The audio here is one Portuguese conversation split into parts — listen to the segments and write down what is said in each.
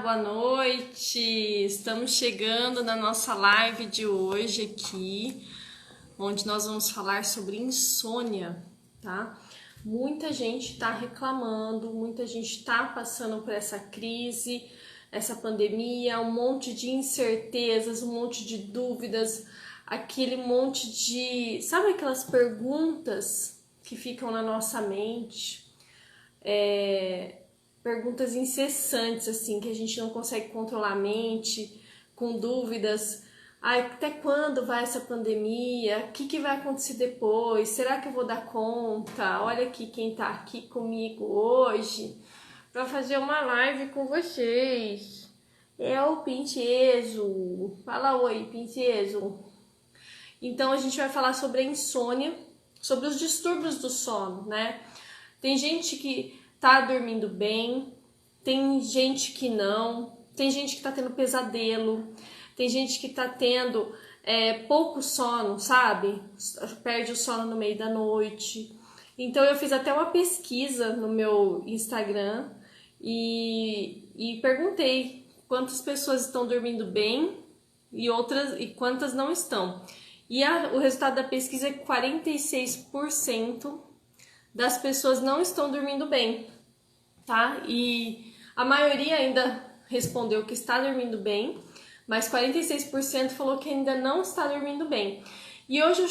Boa noite! Estamos chegando na nossa live de hoje aqui, onde nós vamos falar sobre insônia, tá? Muita gente está reclamando, muita gente está passando por essa crise, essa pandemia, um monte de incertezas, um monte de dúvidas, aquele monte de... Sabe aquelas perguntas que ficam na nossa mente? Perguntas incessantes, assim, que a gente não consegue controlar a mente, com dúvidas. Até quando vai essa pandemia? O que vai acontecer depois? Será que eu vou dar conta? Olha aqui quem tá aqui comigo hoje para fazer uma live com vocês. É o Pinceso. Fala oi, Pinceso. Então a gente vai falar sobre a insônia, sobre os distúrbios do sono, né? Tem gente que tá dormindo bem, tem gente que não, tem gente que tá tendo pesadelo, tem gente que tá tendo pouco sono, sabe? Perde o sono no meio da noite. Então eu fiz até uma pesquisa no meu Instagram e perguntei quantas pessoas estão dormindo bem e quantas não estão. E o resultado da pesquisa é que 46% das pessoas não estão dormindo bem, tá? E a maioria ainda respondeu que está dormindo bem, mas 46% falou que ainda não está dormindo bem. E hoje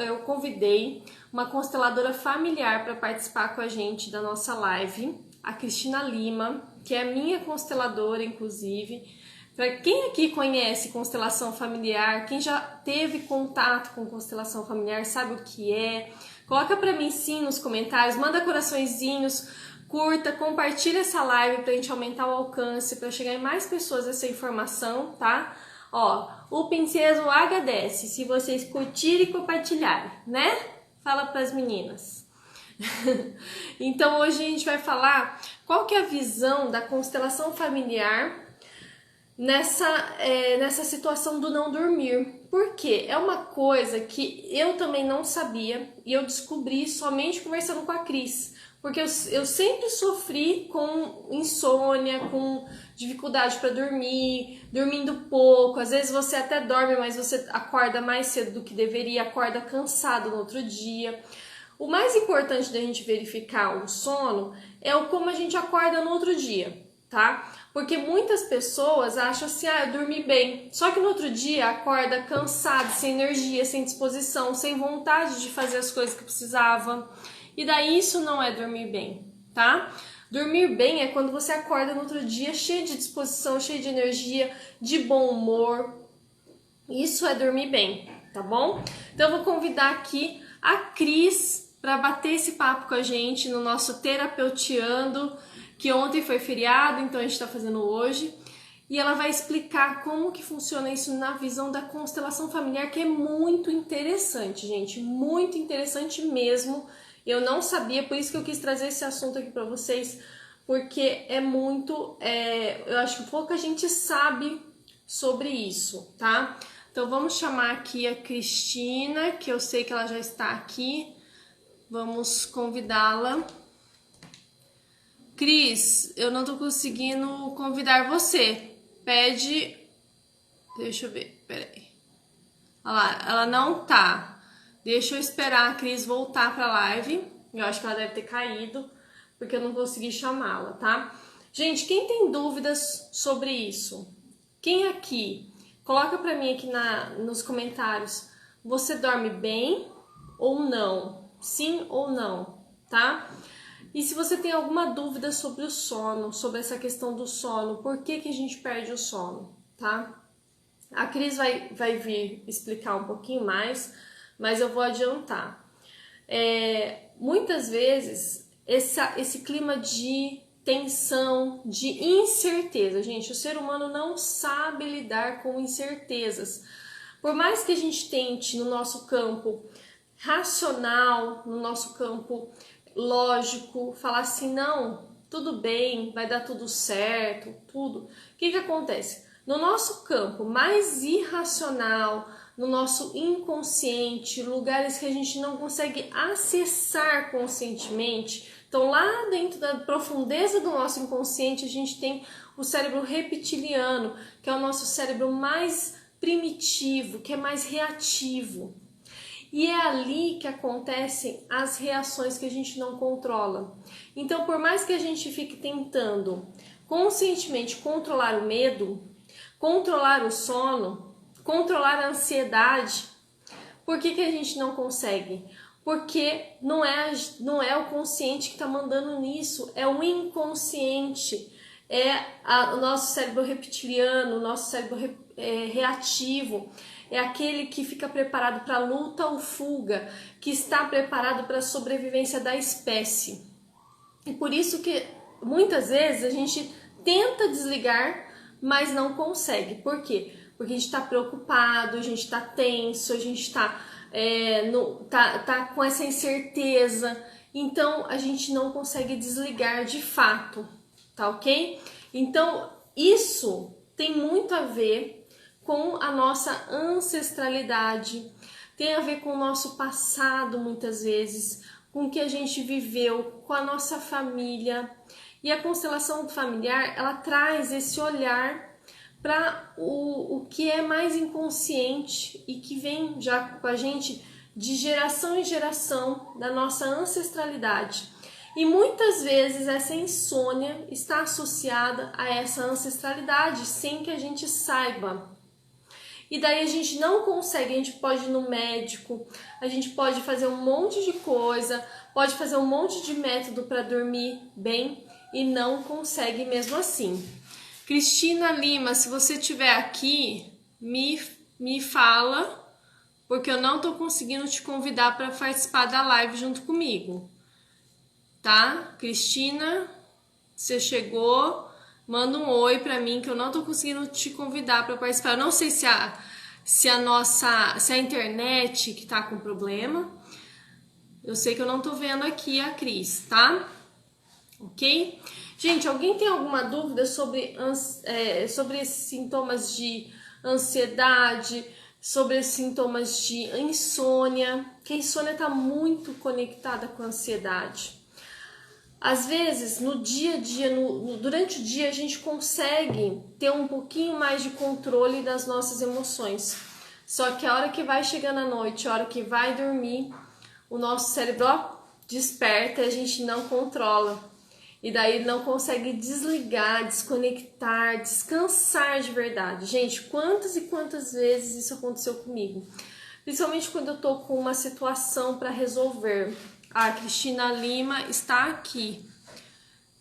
eu convidei uma consteladora familiar para participar com a gente da nossa live, a Cristina Lima, que é a minha consteladora, inclusive. Para quem aqui conhece constelação familiar, quem já teve contato com constelação familiar, sabe o que é? Coloca para mim sim nos comentários, manda coraçõezinhos, curta, compartilha essa live pra gente aumentar o alcance, para chegar em mais pessoas essa informação, tá? Ó, o Pinceso agradece se vocês curtirem e compartilharem, né? Fala pras meninas. Então hoje a gente vai falar qual que é a visão da constelação familiar nessa situação do não dormir. Porque é uma coisa que eu também não sabia e eu descobri somente conversando com a Cris. Porque eu sempre sofri com insônia, com dificuldade para dormir, dormindo pouco. Às vezes você até dorme, mas você acorda mais cedo do que deveria, acorda cansado no outro dia. O mais importante da gente verificar o sono é o como a gente acorda no outro dia, tá? Porque muitas pessoas acham assim, eu dormi bem. Só que no outro dia acorda cansado, sem energia, sem disposição, sem vontade de fazer as coisas que precisava. E daí isso não é dormir bem, tá? Dormir bem é quando você acorda no outro dia cheio de disposição, cheio de energia, de bom humor. Isso é dormir bem, tá bom? Então eu vou convidar aqui a Cris para bater esse papo com a gente no nosso Terapeutiando, que ontem foi feriado, então a gente está fazendo hoje, e ela vai explicar como que funciona isso na visão da constelação familiar, que é muito interessante, gente, muito interessante mesmo. Eu não sabia, por isso que eu quis trazer esse assunto aqui para vocês, porque eu acho que pouca gente sabe sobre isso, tá? Então vamos chamar aqui a Cristina, que eu sei que ela já está aqui, vamos convidá-la. Cris, eu não tô conseguindo convidar você. Pede... Deixa eu ver, peraí. Olha lá, ela não tá. Deixa eu esperar a Cris voltar pra live. Eu acho que ela deve ter caído, porque eu não consegui chamá-la, tá? Gente, quem tem dúvidas sobre isso? Quem aqui? Coloca pra mim aqui nos comentários. Você dorme bem ou não? Sim ou não, tá? E se você tem alguma dúvida sobre o sono, sobre essa questão do sono, por que a gente perde o sono, tá? A Cris vai vir explicar um pouquinho mais, mas eu vou adiantar. Muitas vezes, esse clima de tensão, de incerteza, gente, o ser humano não sabe lidar com incertezas. Por mais que a gente tente no nosso campo racional, no nosso campo lógico, falar assim, não, tudo bem, vai dar tudo certo, tudo. O que acontece? No nosso campo mais irracional, no nosso inconsciente, lugares que a gente não consegue acessar conscientemente, Então, lá dentro da profundeza do nosso inconsciente, a gente tem o cérebro reptiliano, que é o nosso cérebro mais primitivo, que é mais reativo. E é ali que acontecem as reações que a gente não controla. Então, por mais que a gente fique tentando conscientemente controlar o medo, controlar o sono, controlar a ansiedade, por que a gente não consegue? Porque não é o consciente que está mandando nisso, é o inconsciente, o nosso cérebro reptiliano, o nosso cérebro reativo, é aquele que fica preparado para luta ou fuga, que está preparado para a sobrevivência da espécie. E por isso que muitas vezes a gente tenta desligar, mas não consegue. Por quê? Porque a gente está preocupado, a gente está tenso, a gente está tá com essa incerteza, então a gente não consegue desligar de fato, tá ok? Então isso tem muito a ver com a nossa ancestralidade, tem a ver com o nosso passado muitas vezes, com o que a gente viveu, com a nossa família. E a constelação familiar, ela traz esse olhar para o que é mais inconsciente e que vem já com a gente de geração em geração da nossa ancestralidade. E muitas vezes essa insônia está associada a essa ancestralidade sem que a gente saiba. E daí a gente não consegue, a gente pode ir no médico, a gente pode fazer um monte de coisa, pode fazer um monte de método para dormir bem e não consegue mesmo assim. Cristina Lima, se você estiver aqui, me fala, porque eu não estou conseguindo te convidar para participar da live junto comigo, tá? Cristina, você chegou, manda um oi para mim, que eu não estou conseguindo te convidar para participar. Eu não sei se a internet que tá com problema. Eu sei que eu não estou vendo aqui a Cris, tá? Ok? Gente, alguém tem alguma dúvida sobre esses sintomas de ansiedade, sobre esses sintomas de insônia? Que a insônia está muito conectada com a ansiedade. Às vezes, no dia a dia, durante o dia, a gente consegue ter um pouquinho mais de controle das nossas emoções. Só que a hora que vai chegando a noite, a hora que vai dormir, o nosso cérebro desperta e a gente não controla. E daí não consegue desligar, desconectar, descansar de verdade. Gente, quantas e quantas vezes isso aconteceu comigo? Principalmente quando eu tô com uma situação para resolver. A Cristina Lima está aqui.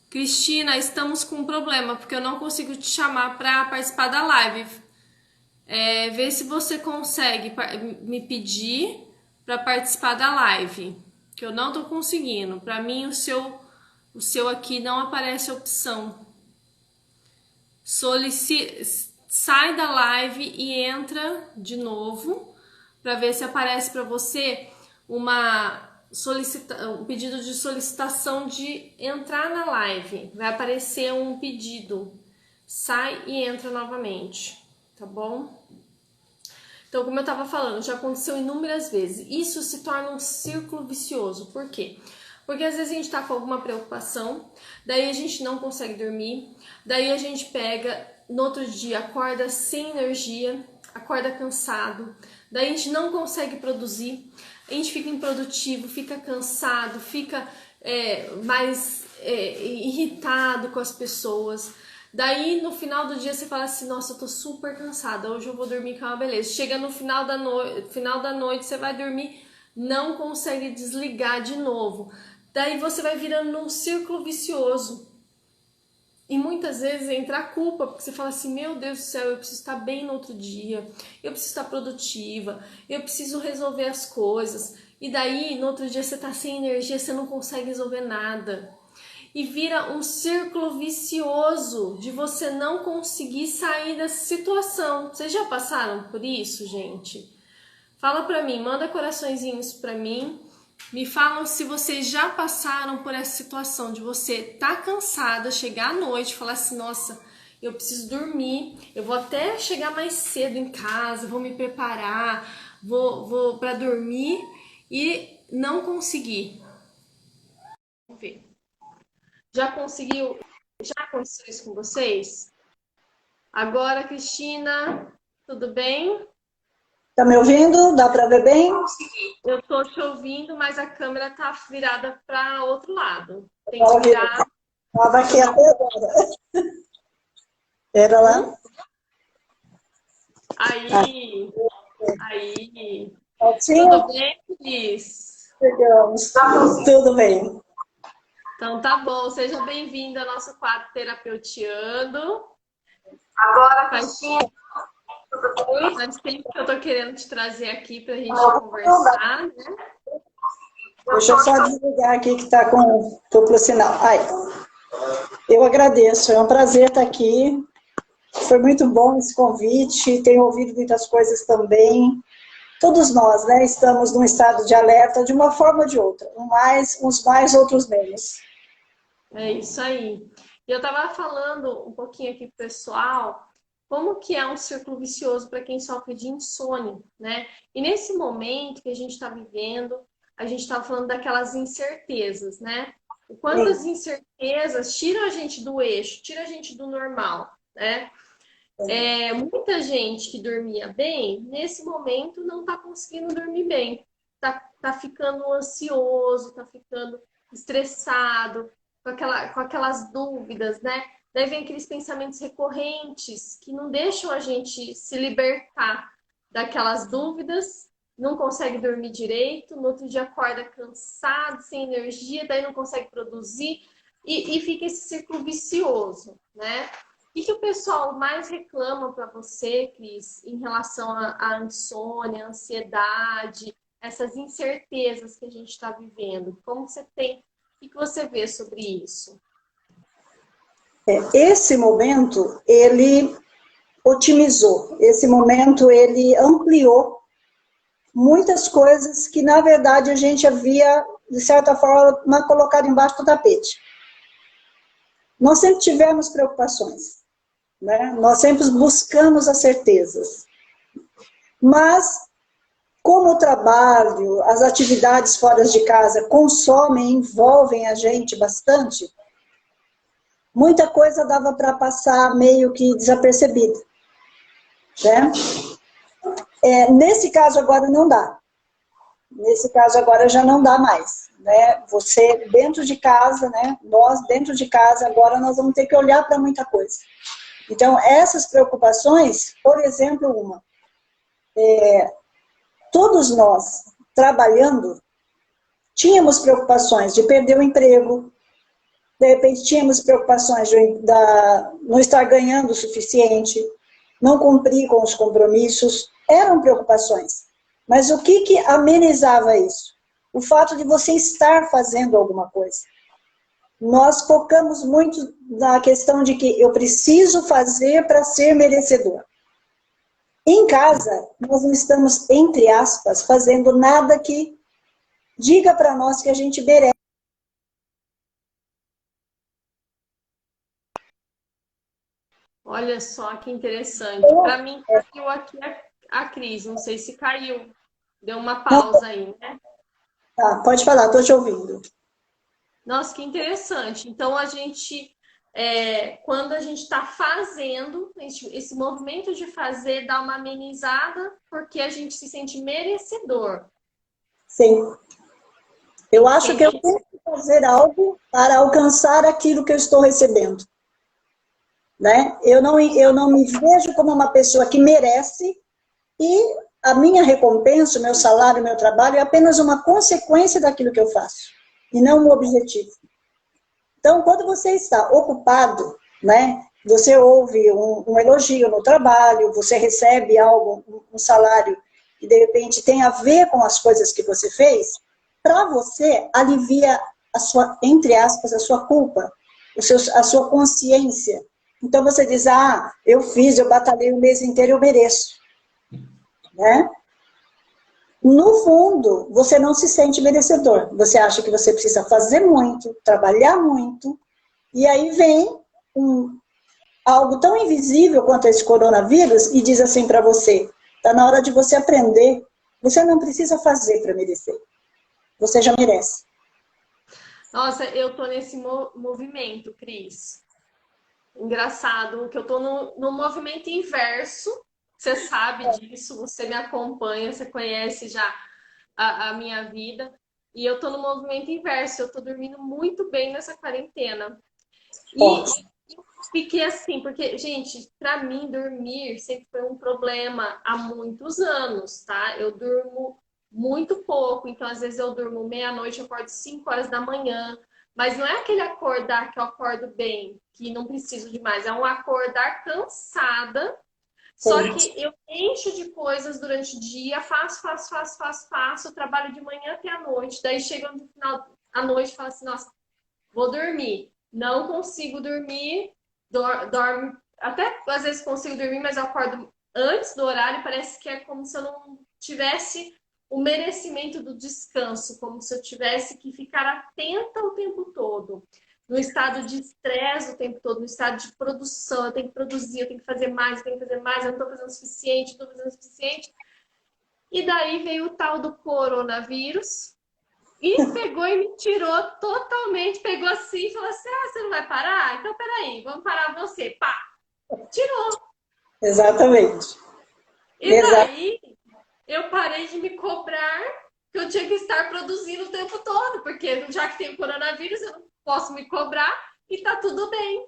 Cristina, estamos com um problema, porque eu não consigo te chamar para participar da live. Vê se você consegue me pedir para participar da live, que eu não tô conseguindo. Para mim, o seu aqui não aparece a opção. Sai da live e entra de novo para ver se aparece para você um pedido de solicitação de entrar na live. Vai aparecer um pedido. Sai e entra novamente, tá bom? Então, como eu estava falando, já aconteceu inúmeras vezes. Isso se torna um círculo vicioso. Por quê? Porque às vezes a gente tá com alguma preocupação, daí a gente não consegue dormir, daí a gente pega, no outro dia, acorda sem energia, acorda cansado, daí a gente não consegue produzir, a gente fica improdutivo, fica cansado, fica mais irritado com as pessoas. Daí no final do dia você fala assim, nossa, eu tô super cansada, hoje eu vou dormir que é uma beleza. Chega no final da noite, você vai dormir, não consegue desligar de novo. Daí você vai virando num círculo vicioso. E muitas vezes entra a culpa, porque você fala assim, meu Deus do céu, eu preciso estar bem no outro dia, eu preciso estar produtiva, eu preciso resolver as coisas. E daí, no outro dia, você tá sem energia, você não consegue resolver nada. E vira um círculo vicioso de você não conseguir sair dessa situação. Vocês já passaram por isso, gente? Fala pra mim, manda coraçõezinhos pra mim. Me falam se vocês já passaram por essa situação de você tá cansada, chegar à noite e falar assim, nossa, eu preciso dormir, eu vou até chegar mais cedo em casa, vou me preparar, vou para dormir e não conseguir. Vamos ver. Já conseguiu? Já aconteceu isso com vocês? Agora, Cristina, tudo bem? Tá me ouvindo? Dá para ver bem? Eu tô te ouvindo, mas a câmera tá virada para outro lado. Tem que Estava virar. aqui até agora. Era Hum? lá? Ah, Aí. altinho? Tudo bem, Cris? Chegamos. Tudo bem. Então tá bom, seja bem-vindo ao nosso quadro Terapeutiando. Agora, Cristina, faz tempo que eu tô querendo te trazer aqui pra gente conversar, né? Deixa eu só desligar aqui que está com duplo sinal. Ai, eu agradeço, é um prazer estar aqui. Foi muito bom esse convite, tenho ouvido muitas coisas também. Todos nós, né, estamos num estado de alerta de uma forma ou de outra, uns mais, outros menos. É isso aí. E eu estava falando um pouquinho aqui pro pessoal como que é um círculo vicioso para quem sofre de insônia, né? E nesse momento que a gente está vivendo, a gente está falando daquelas incertezas, né? O quanto Sim. as incertezas tiram a gente do eixo, tiram a gente do normal, né? Muita gente que dormia bem, nesse momento não está conseguindo dormir bem. Tá ficando ansioso, tá ficando estressado, com aquelas dúvidas, né? Daí vem aqueles pensamentos recorrentes que não deixam a gente se libertar daquelas dúvidas, não consegue dormir direito, no outro dia acorda cansado, sem energia, daí não consegue produzir e fica esse círculo vicioso, né? O que o pessoal mais reclama para você, Cris, em relação à insônia, à ansiedade, essas incertezas que a gente está vivendo? Como você tem, o que você vê sobre isso? Esse momento, ele otimizou, esse momento, ele ampliou muitas coisas que, na verdade, a gente havia, de certa forma, colocado embaixo do tapete. Nós sempre tivemos preocupações, né? Nós sempre buscamos as certezas. Mas, como o trabalho, as atividades fora de casa consomem, envolvem a gente bastante, muita coisa dava para passar meio que desapercebida, né? Nesse caso agora não dá. Nesse caso agora já não dá mais, né? Você dentro de casa, né? Nós dentro de casa agora nós vamos ter que olhar para muita coisa. Então essas preocupações, por exemplo, todos nós trabalhando tínhamos preocupações de perder o emprego, de repente tínhamos preocupações de não estar ganhando o suficiente, não cumprir com os compromissos, eram preocupações. Mas o que amenizava isso? O fato de você estar fazendo alguma coisa. Nós focamos muito na questão de que eu preciso fazer para ser merecedor. Em casa, nós não estamos, entre aspas, fazendo nada que diga para nós que a gente merece. Olha só que interessante. Para mim, caiu aqui a Cris. Não sei se caiu. Deu uma Não, pausa aí, né? tá, pode falar, estou te ouvindo. Nossa, que interessante. Então, quando a gente está fazendo, esse movimento de fazer dá uma amenizada, porque a gente se sente merecedor. Sim. Eu acho que eu Sente. tenho que fazer algo para alcançar aquilo que eu estou recebendo. Né? Eu não me vejo como uma pessoa que merece e a minha recompensa, o meu salário, o meu trabalho é apenas uma consequência daquilo que eu faço e não um objetivo. Então, quando você está ocupado, né, você ouve um elogio no trabalho, você recebe algo, um salário que de repente tem a ver com as coisas que você fez, para você alivia a sua, entre aspas, a sua culpa, a sua consciência. Então você diz, eu fiz, eu batalhei o mês inteiro, eu mereço. Né? No fundo, você não se sente merecedor. Você acha que você precisa fazer muito, trabalhar muito, e aí vem algo tão invisível quanto esse coronavírus e diz assim para você, está na hora de você aprender, você não precisa fazer para merecer, você já merece. Nossa, eu tô nesse movimento, Cris. Engraçado, que eu tô no movimento inverso. Você sabe disso, você me acompanha, você conhece já a minha vida. E eu tô no movimento inverso, eu tô dormindo muito bem nessa quarentena. E Ótimo. fiquei assim, porque, gente, pra mim dormir sempre foi um problema há muitos anos, tá? Eu durmo muito pouco, então às vezes eu durmo meia-noite, eu acordo 5 horas da manhã. Mas não é aquele acordar que eu acordo bem, que não preciso de mais, é um acordar cansada. Só Sim. que eu encho de coisas durante o dia, faço, trabalho de manhã até a noite. Daí chega no final da noite e falo assim, nossa, vou dormir. Não consigo dormir, dorme. Até às vezes consigo dormir, mas eu acordo antes do horário. Parece que é como se eu não tivesse o merecimento do descanso, como se eu tivesse que ficar atenta o tempo todo. No estado de estresse o tempo todo, no estado de produção, eu tenho que produzir, eu tenho que fazer mais, eu tenho que fazer mais, eu não estou fazendo o suficiente, estou fazendo o suficiente. E daí veio o tal do coronavírus, e pegou e me tirou totalmente, pegou assim e falou assim: ah, você não vai parar? Então peraí, vamos parar você. Pá, tirou. Exatamente. E Exato. daí eu parei de me cobrar que eu tinha que estar produzindo o tempo todo, porque já que tem o coronavírus, eu não posso me cobrar e tá tudo bem.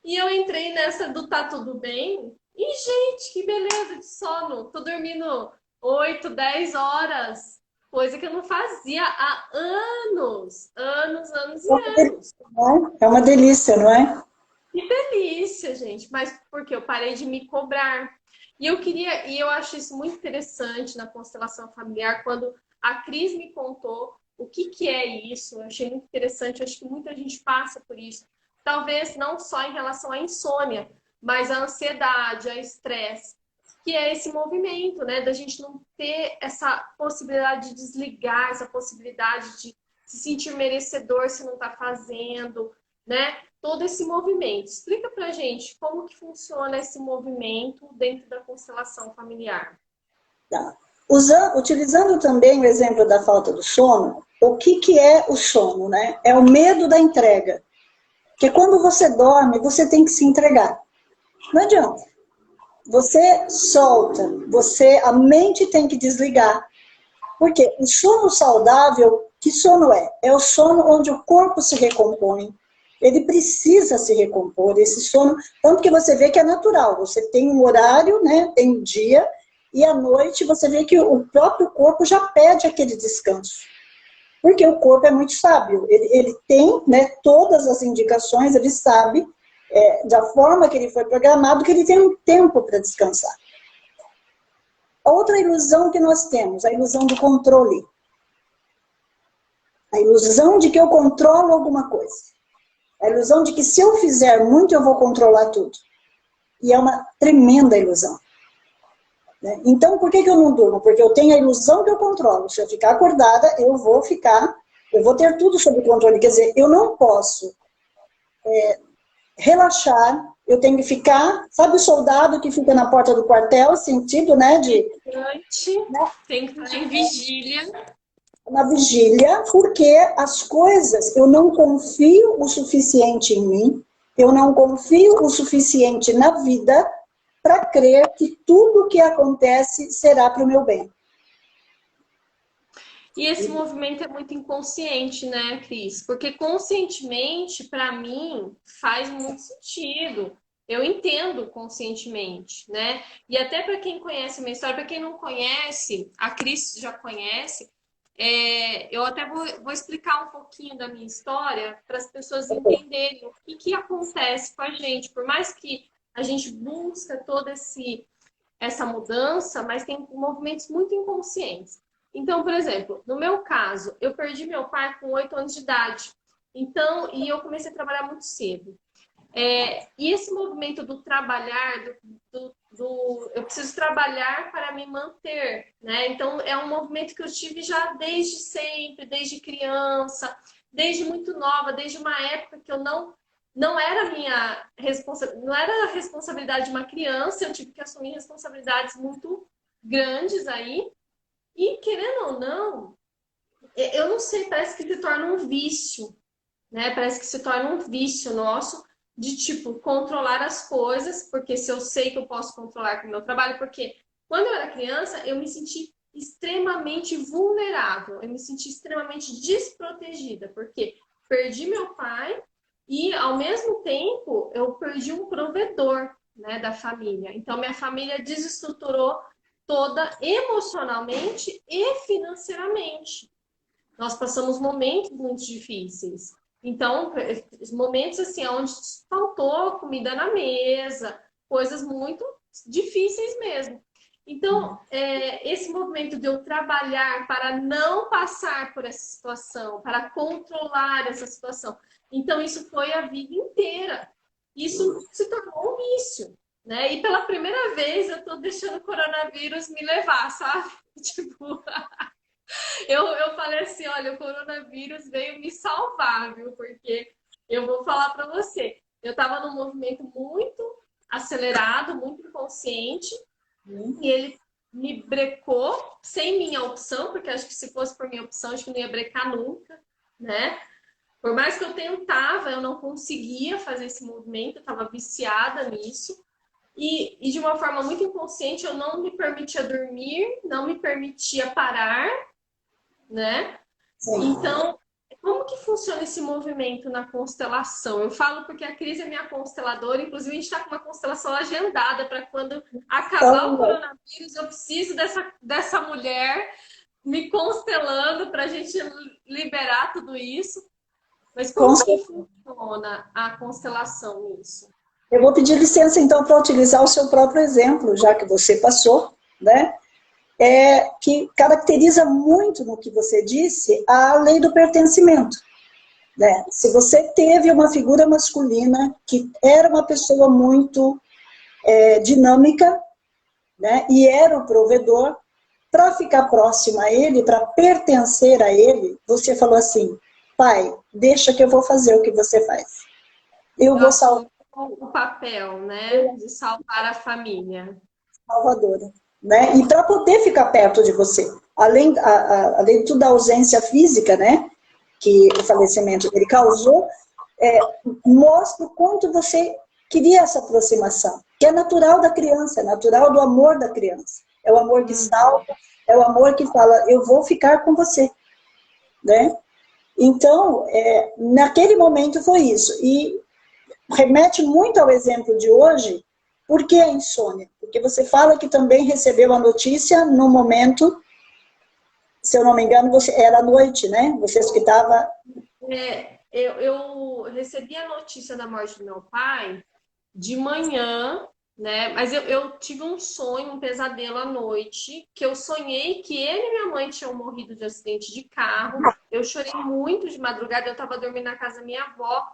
E eu entrei nessa do tá tudo bem. E, gente, que beleza de sono. Tô dormindo 8, 10 horas. Coisa que eu não fazia há anos. Anos, anos É e uma delícia, anos. não é? É uma delícia, não é? Que delícia, gente. Mas porque eu parei de me cobrar. E eu acho isso muito interessante na constelação familiar, quando a Cris me contou o que é isso. Eu achei muito interessante, eu acho que muita gente passa por isso. Talvez não só em relação à insônia, mas à ansiedade, ao estresse, que é esse movimento, né? Da gente não ter essa possibilidade de desligar, essa possibilidade de se sentir merecedor se não está fazendo, né? Todo esse movimento. Explica pra gente como que funciona esse movimento dentro da constelação familiar. Tá. Utilizando também o exemplo da falta do sono, o que é o sono, né? É o medo da entrega. Porque quando você dorme, você tem que se entregar. Não adianta. Você solta, a mente tem que desligar. Porque o sono saudável, que sono é? É o sono onde o corpo se recompõe. Ele precisa se recompor, esse sono, tanto que você vê que é natural. Você tem um horário, né? Tem um dia, e à noite você vê que o próprio corpo já pede aquele descanso. Porque o corpo é muito sábio. Ele tem, né, todas as indicações, ele sabe, da forma que ele foi programado, que ele tem um tempo para descansar. Outra ilusão que nós temos, a ilusão do controle. A ilusão de que eu controlo alguma coisa. A ilusão de que se eu fizer muito, eu vou controlar tudo. E é uma tremenda ilusão. Né? Então, por que eu não durmo? Porque eu tenho a ilusão que eu controlo. Se eu ficar acordada, eu vou ter tudo sob controle. Quer dizer, eu não posso relaxar, eu tenho que ficar, sabe o soldado que fica na porta do quartel, sentido, né, Vigilante, tem que estar em vigília. na vigília, porque as coisas, eu não confio o suficiente em mim, eu não confio o suficiente na vida para crer que tudo que acontece será para o meu bem. E esse movimento é muito inconsciente, né, Cris? Porque conscientemente, para mim, faz muito sentido. Eu entendo conscientemente, né? E até para quem conhece a minha história, para quem não conhece, a Cris já conhece, eu até vou explicar um pouquinho da minha história para as pessoas entenderem o que acontece com a gente. Por mais que a gente busca toda essa mudança, mas tem movimentos muito inconscientes. Então, por exemplo, no meu caso, eu perdi meu pai com 8 anos de idade. Então, e eu comecei a trabalhar muito cedo. E esse movimento do trabalhar, eu preciso trabalhar para me manter, né? Então, é um movimento que eu tive já desde sempre, desde criança, desde muito nova, desde uma época que eu não era não era a responsabilidade de uma criança, eu tive que assumir responsabilidades muito grandes aí. E querendo ou não, eu não sei, parece que se torna um vício. né? Parece que se torna um vício nosso de, tipo, controlar as coisas, porque se eu sei que eu posso controlar com o meu trabalho, porque quando eu era criança, eu me senti extremamente vulnerável, eu me senti extremamente desprotegida, porque perdi meu pai e, ao mesmo tempo, eu perdi um provedor, né, da família. Então, minha família desestruturou toda emocionalmente e financeiramente. Nós passamos momentos muito difíceis. Então, momentos assim, onde faltou comida na mesa, coisas muito difíceis mesmo. Então, esse movimento de eu trabalhar para não passar por essa situação, para controlar essa situação. Então, isso foi a vida inteira. Isso se tornou um vício, né? E pela primeira vez eu estou deixando o coronavírus me levar, sabe? Tipo, eu falei assim, olha, o coronavírus veio me salvar, viu? Porque eu vou falar para você, eu estava num movimento muito acelerado, muito inconsciente, e ele me brecou sem minha opção, porque acho que se fosse por minha opção, acho que não ia brecar nunca, né? Por mais que eu tentava, eu não conseguia fazer esse movimento, eu estava viciada nisso. E de uma forma muito inconsciente, eu não me permitia dormir, não me permitia parar, né? Sim. Então, como que funciona esse movimento na constelação? Eu falo porque a Cris é minha consteladora, inclusive a gente está com uma constelação agendada para quando acabar o Então, coronavírus, eu preciso dessa mulher me constelando para a gente liberar tudo isso. Mas com como que certeza. funciona a constelação nisso? Eu vou pedir licença, então, para utilizar o seu próprio exemplo, já que você passou, né? Que caracteriza muito no que você disse a lei do pertencimento. Né? Se você teve uma figura masculina que era uma pessoa muito dinâmica, né? E era o provedor, para ficar próximo a ele, para pertencer a ele, você falou assim, pai, deixa que eu vou fazer o que você faz. Eu Eu vou salvar assumo o papel, né, de salvar a família. Salvadora. Né? E para poder ficar perto de você, além de tudo a ausência física, né, que o falecimento dele causou, mostra o quanto você queria essa aproximação, que é natural da criança, é natural do amor da criança. É o amor que salva, é o amor que fala, eu vou ficar com você. Né? Então, naquele momento foi isso. E remete muito ao exemplo de hoje. Por que a insônia? Porque você fala que também recebeu a notícia no momento, se eu não me engano, era à noite, né? Você que estava... Eu recebi a notícia da morte do meu pai de manhã, né? Mas eu tive um sonho, um pesadelo à noite, que eu sonhei que ele e minha mãe tinham morrido de acidente de carro. Eu chorei muito de madrugada, eu estava dormindo na casa da minha avó,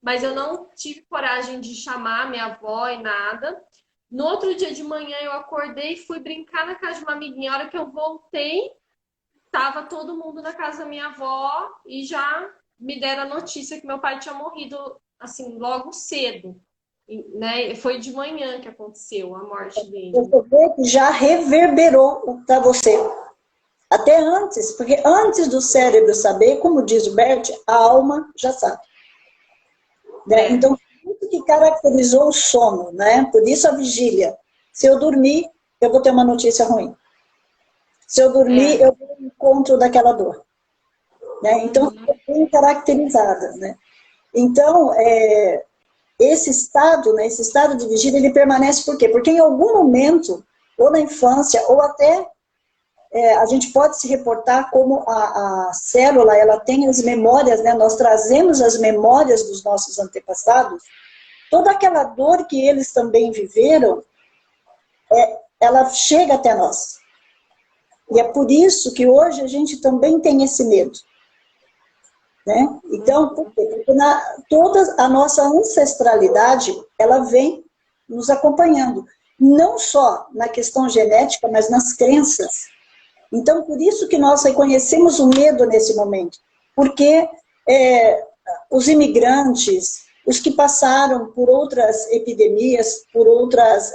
mas eu não tive coragem de chamar minha avó e nada. No outro dia de manhã eu acordei e fui brincar na casa de uma amiguinha. A hora que eu voltei, tava todo mundo na casa da minha avó e já me deram a notícia que meu pai tinha morrido assim logo cedo. Né? Foi de manhã que aconteceu a morte dele. Você vê que já reverberou para você. Até antes, porque antes do cérebro saber, como diz o Bert, a alma já sabe. Né? Então, isso que caracterizou o sono, né? Por isso a vigília. Se eu dormir, eu vou ter uma notícia ruim. Se eu dormir, eu vou ao encontro daquela dor. Né? Então, é bem caracterizada. Né? Então, esse estado, né, esse estado de vigília, ele permanece por quê? Porque em algum momento, ou na infância, ou até a gente pode se reportar como a célula, ela tem as memórias, né, nós trazemos as memórias dos nossos antepassados, toda aquela dor que eles também viveram, ela chega até nós. E é por isso que hoje a gente também tem esse medo. Né? Então, por quê? Porque toda a nossa ancestralidade, ela vem nos acompanhando. Não só na questão genética, mas nas crenças. Então, por isso que nós reconhecemos o medo nesse momento. Porque os imigrantes, os que passaram por outras epidemias, por outras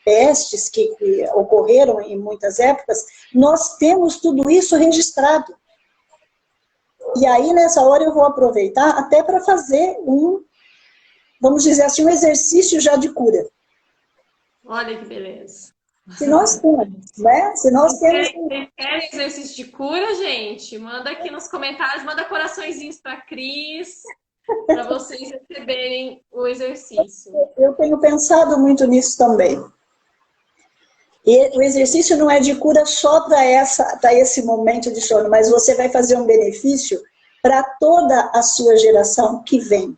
pestes que ocorreram em muitas épocas, nós temos tudo isso registrado. E aí, nessa hora, eu vou aproveitar até para fazer vamos dizer assim, um exercício já de cura. Olha que beleza. Se nós temos, né? Se nós temos... Vocês querem exercício de cura, gente? Manda aqui nos comentários, manda coraçõezinhos para Cris, para vocês receberem o exercício. Eu tenho pensado muito nisso também. E o exercício não é de cura só para esse momento de sono, mas você vai fazer um benefício para toda a sua geração que vem.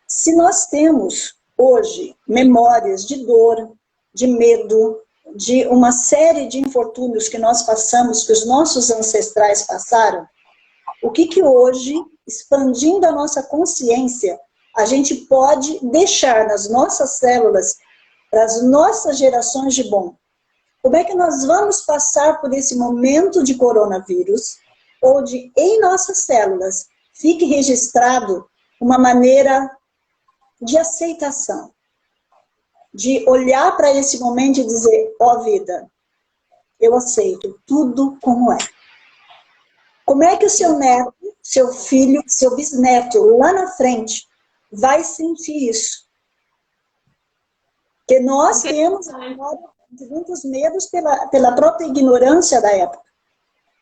Se nós temos hoje memórias de dor, de medo, de uma série de infortúnios que nós passamos, que os nossos ancestrais passaram, o que hoje, expandindo a nossa consciência, a gente pode deixar nas nossas células, para as nossas gerações de bom? Como é que nós vamos passar por esse momento de coronavírus, onde em nossas células fique registrado uma maneira de aceitação, de olhar para esse momento e dizer, ó vida, eu aceito tudo como é. Como é que o seu neto, seu filho, seu bisneto, lá na frente, vai sentir isso? Porque nós temos muitos medos pela própria ignorância da época.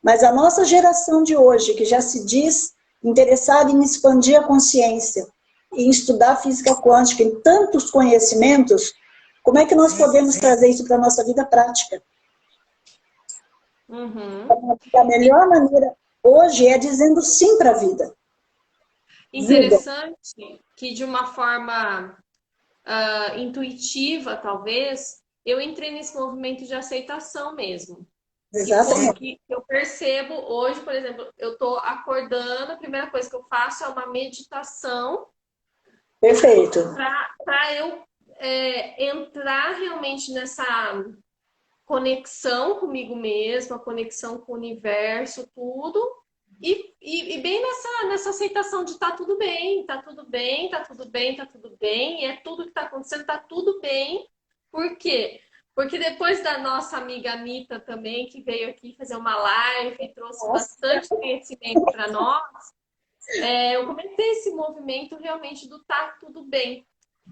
Mas a nossa geração de hoje, que já se diz interessada em expandir a consciência, em estudar física quântica, em tantos conhecimentos, como é que nós podemos trazer isso para a nossa vida prática? A melhor maneira hoje é dizendo sim para a vida. Interessante que de uma forma intuitiva, talvez, eu entrei nesse movimento de aceitação mesmo. Exatamente. Que eu percebo hoje, por exemplo, eu estou acordando, a primeira coisa que eu faço é uma meditação. Perfeito. Para eu entrar realmente nessa conexão comigo mesma, conexão com o universo, tudo. E bem nessa aceitação de tá tudo bem, tá tudo bem, tá tudo bem, tá tudo bem, e é tudo que tá acontecendo, tá tudo bem. Por quê? Porque depois da nossa amiga Anitta também, que veio aqui fazer uma live e trouxe bastante conhecimento para nós, eu comecei esse movimento realmente do tá tudo bem.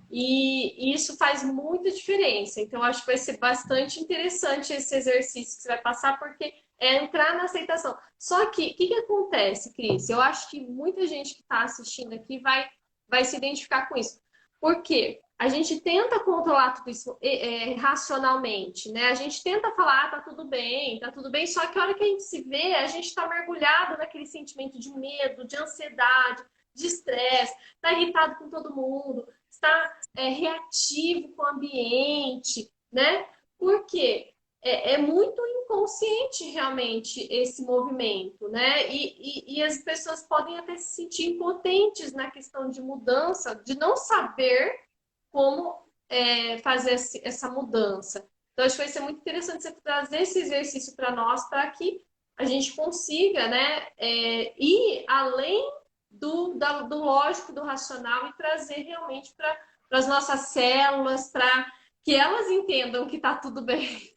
E isso faz muita diferença. Então, acho que vai ser bastante interessante esse exercício que você vai passar, porque é entrar na aceitação. Só que, o que acontece, Cris? Eu acho que muita gente que está assistindo aqui vai se identificar com isso. Por quê? A gente tenta controlar tudo isso racionalmente, né? A gente tenta falar, tá tudo bem, só que a hora que a gente se vê, a gente está mergulhado naquele sentimento de medo, de ansiedade, de estresse, tá irritado com todo mundo, está reativo com o ambiente, né? Por quê? É muito inconsciente realmente esse movimento, né? E as pessoas podem até se sentir impotentes na questão de mudança, de não saber como fazer essa mudança. Então, acho que vai ser muito interessante você trazer esse exercício para nós, para que a gente consiga, né, ir além do lógico, do racional e trazer realmente para as nossas células, para que elas entendam que está tudo bem.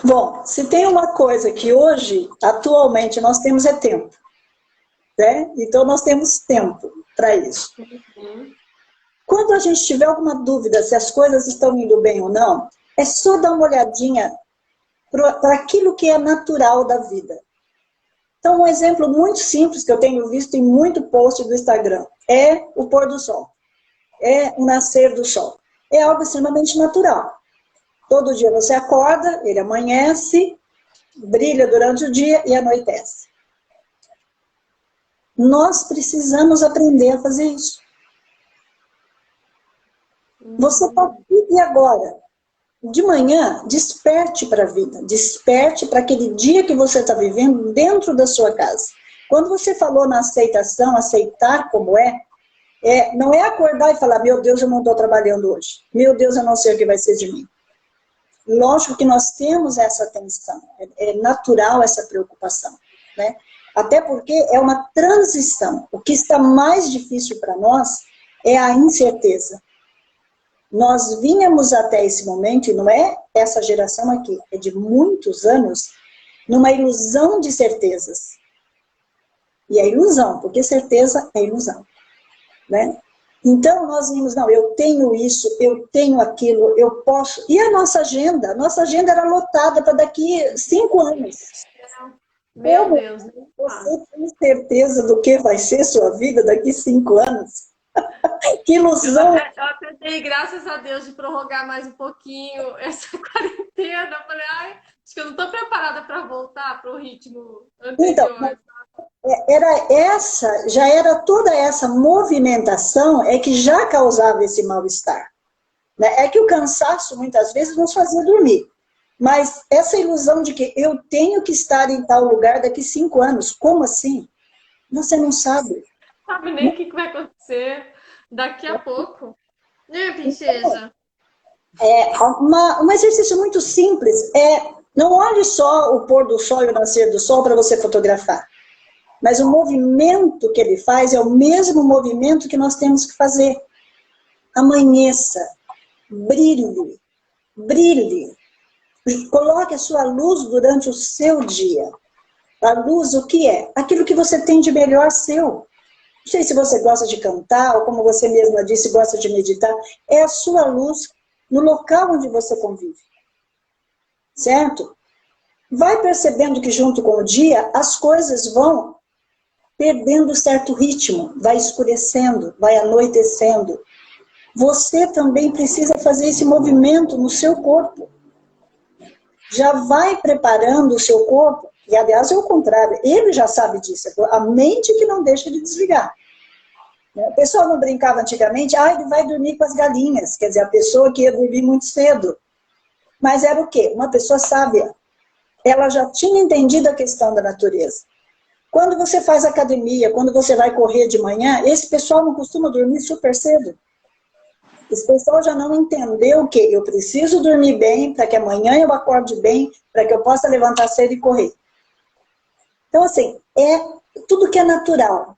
Bom, se tem uma coisa que hoje, atualmente, nós temos é tempo. Né? Então, nós temos tempo para isso. Quando a gente tiver alguma dúvida se as coisas estão indo bem ou não, é só dar uma olhadinha para aquilo que é natural da vida. Então, um exemplo muito simples que eu tenho visto em muito post do Instagram é o pôr do sol. É o nascer do sol. É algo extremamente natural. Todo dia você acorda, ele amanhece, brilha durante o dia e anoitece. Nós precisamos aprender a fazer isso. Você está aqui e agora. De manhã, desperte para a vida. Desperte para aquele dia que você está vivendo dentro da sua casa. Quando você falou na aceitação, aceitar como não é acordar e falar, meu Deus, eu não estou trabalhando hoje. Meu Deus, eu não sei o que vai ser de mim. Lógico que nós temos essa tensão. É natural essa preocupação. Né? Até porque é uma transição. O que está mais difícil para nós é a incerteza. Nós vínhamos até esse momento, e não é essa geração aqui, é de muitos anos, numa ilusão de certezas. E é ilusão, porque certeza é ilusão, né? Então, nós vimos, não, eu tenho isso, eu tenho aquilo, eu posso. E a nossa agenda era lotada para daqui 5 anos. Meu Como Deus, nem fala. você tem certeza do que vai ser sua vida daqui 5 anos? Que ilusão! Eu até dei graças a Deus de prorrogar mais um pouquinho essa quarentena. Eu falei, ai, acho que eu não estou preparada para voltar para o ritmo Então, anterior. era essa, já era toda essa movimentação é que já causava esse mal-estar. Né? É que o cansaço, muitas vezes, nos fazia dormir. Mas essa ilusão de que eu tenho que estar em tal lugar daqui 5 anos, como assim? Você não sabe. Sabe nem o que vai acontecer daqui a pouco. Né, princesa? Um exercício muito simples é, não olhe só o pôr do sol e o nascer do sol para você fotografar, mas o movimento que ele faz é o mesmo movimento que nós temos que fazer. Amanheça, brilhe, brilhe, coloque a sua luz durante o seu dia. A luz, o que é? Aquilo que você tem de melhor seu. Não sei se você gosta de cantar, ou como você mesma disse, gosta de meditar. É a sua luz no local onde você convive. Certo? Vai percebendo que junto com o dia, as coisas vão perdendo certo ritmo, vai escurecendo, vai anoitecendo. Você também precisa fazer esse movimento no seu corpo. Já vai preparando o seu corpo, e aliás é o contrário, ele já sabe disso, a mente que não deixa de desligar. O pessoal não brincava antigamente, ele vai dormir com as galinhas, quer dizer, a pessoa que ia dormir muito cedo. Mas era o quê? Uma pessoa sábia. Ela já tinha entendido a questão da natureza. Quando você faz academia, quando você vai correr de manhã, esse pessoal não costuma dormir super cedo. Esse pessoal já não entendeu que eu preciso dormir bem para que amanhã eu acorde bem, para que eu possa levantar cedo e correr. Então, assim, é tudo que é natural.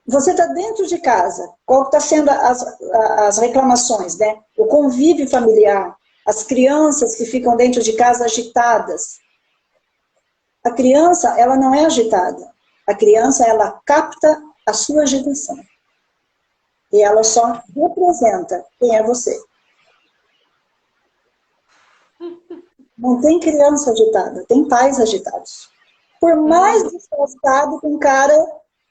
Você está dentro de casa, qual está sendo as reclamações, né? O convívio familiar, as crianças que ficam dentro de casa agitadas. A criança, ela não é agitada. A criança, ela capta a sua agitação. E ela só representa quem é você. Não tem criança agitada, tem pais agitados. Por mais disfarçado com cara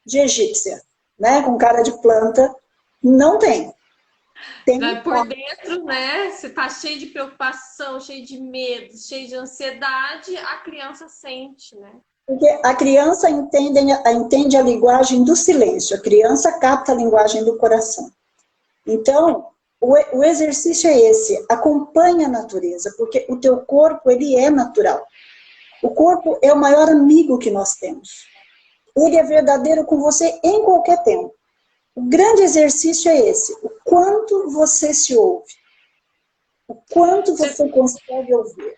de egípcia, né? Com cara de planta, não tem. Tem Vai por dentro, né? Você tá cheio de preocupação, cheio de medo, cheio de ansiedade, a criança sente, né? porque a criança entende a linguagem do silêncio, a criança capta a linguagem do coração. Então, o exercício é esse, acompanha a natureza, porque o teu corpo, ele é natural. O corpo é o maior amigo que nós temos. Ele é verdadeiro com você em qualquer tempo. O grande exercício é esse, o quanto você se ouve, o quanto você consegue ouvir.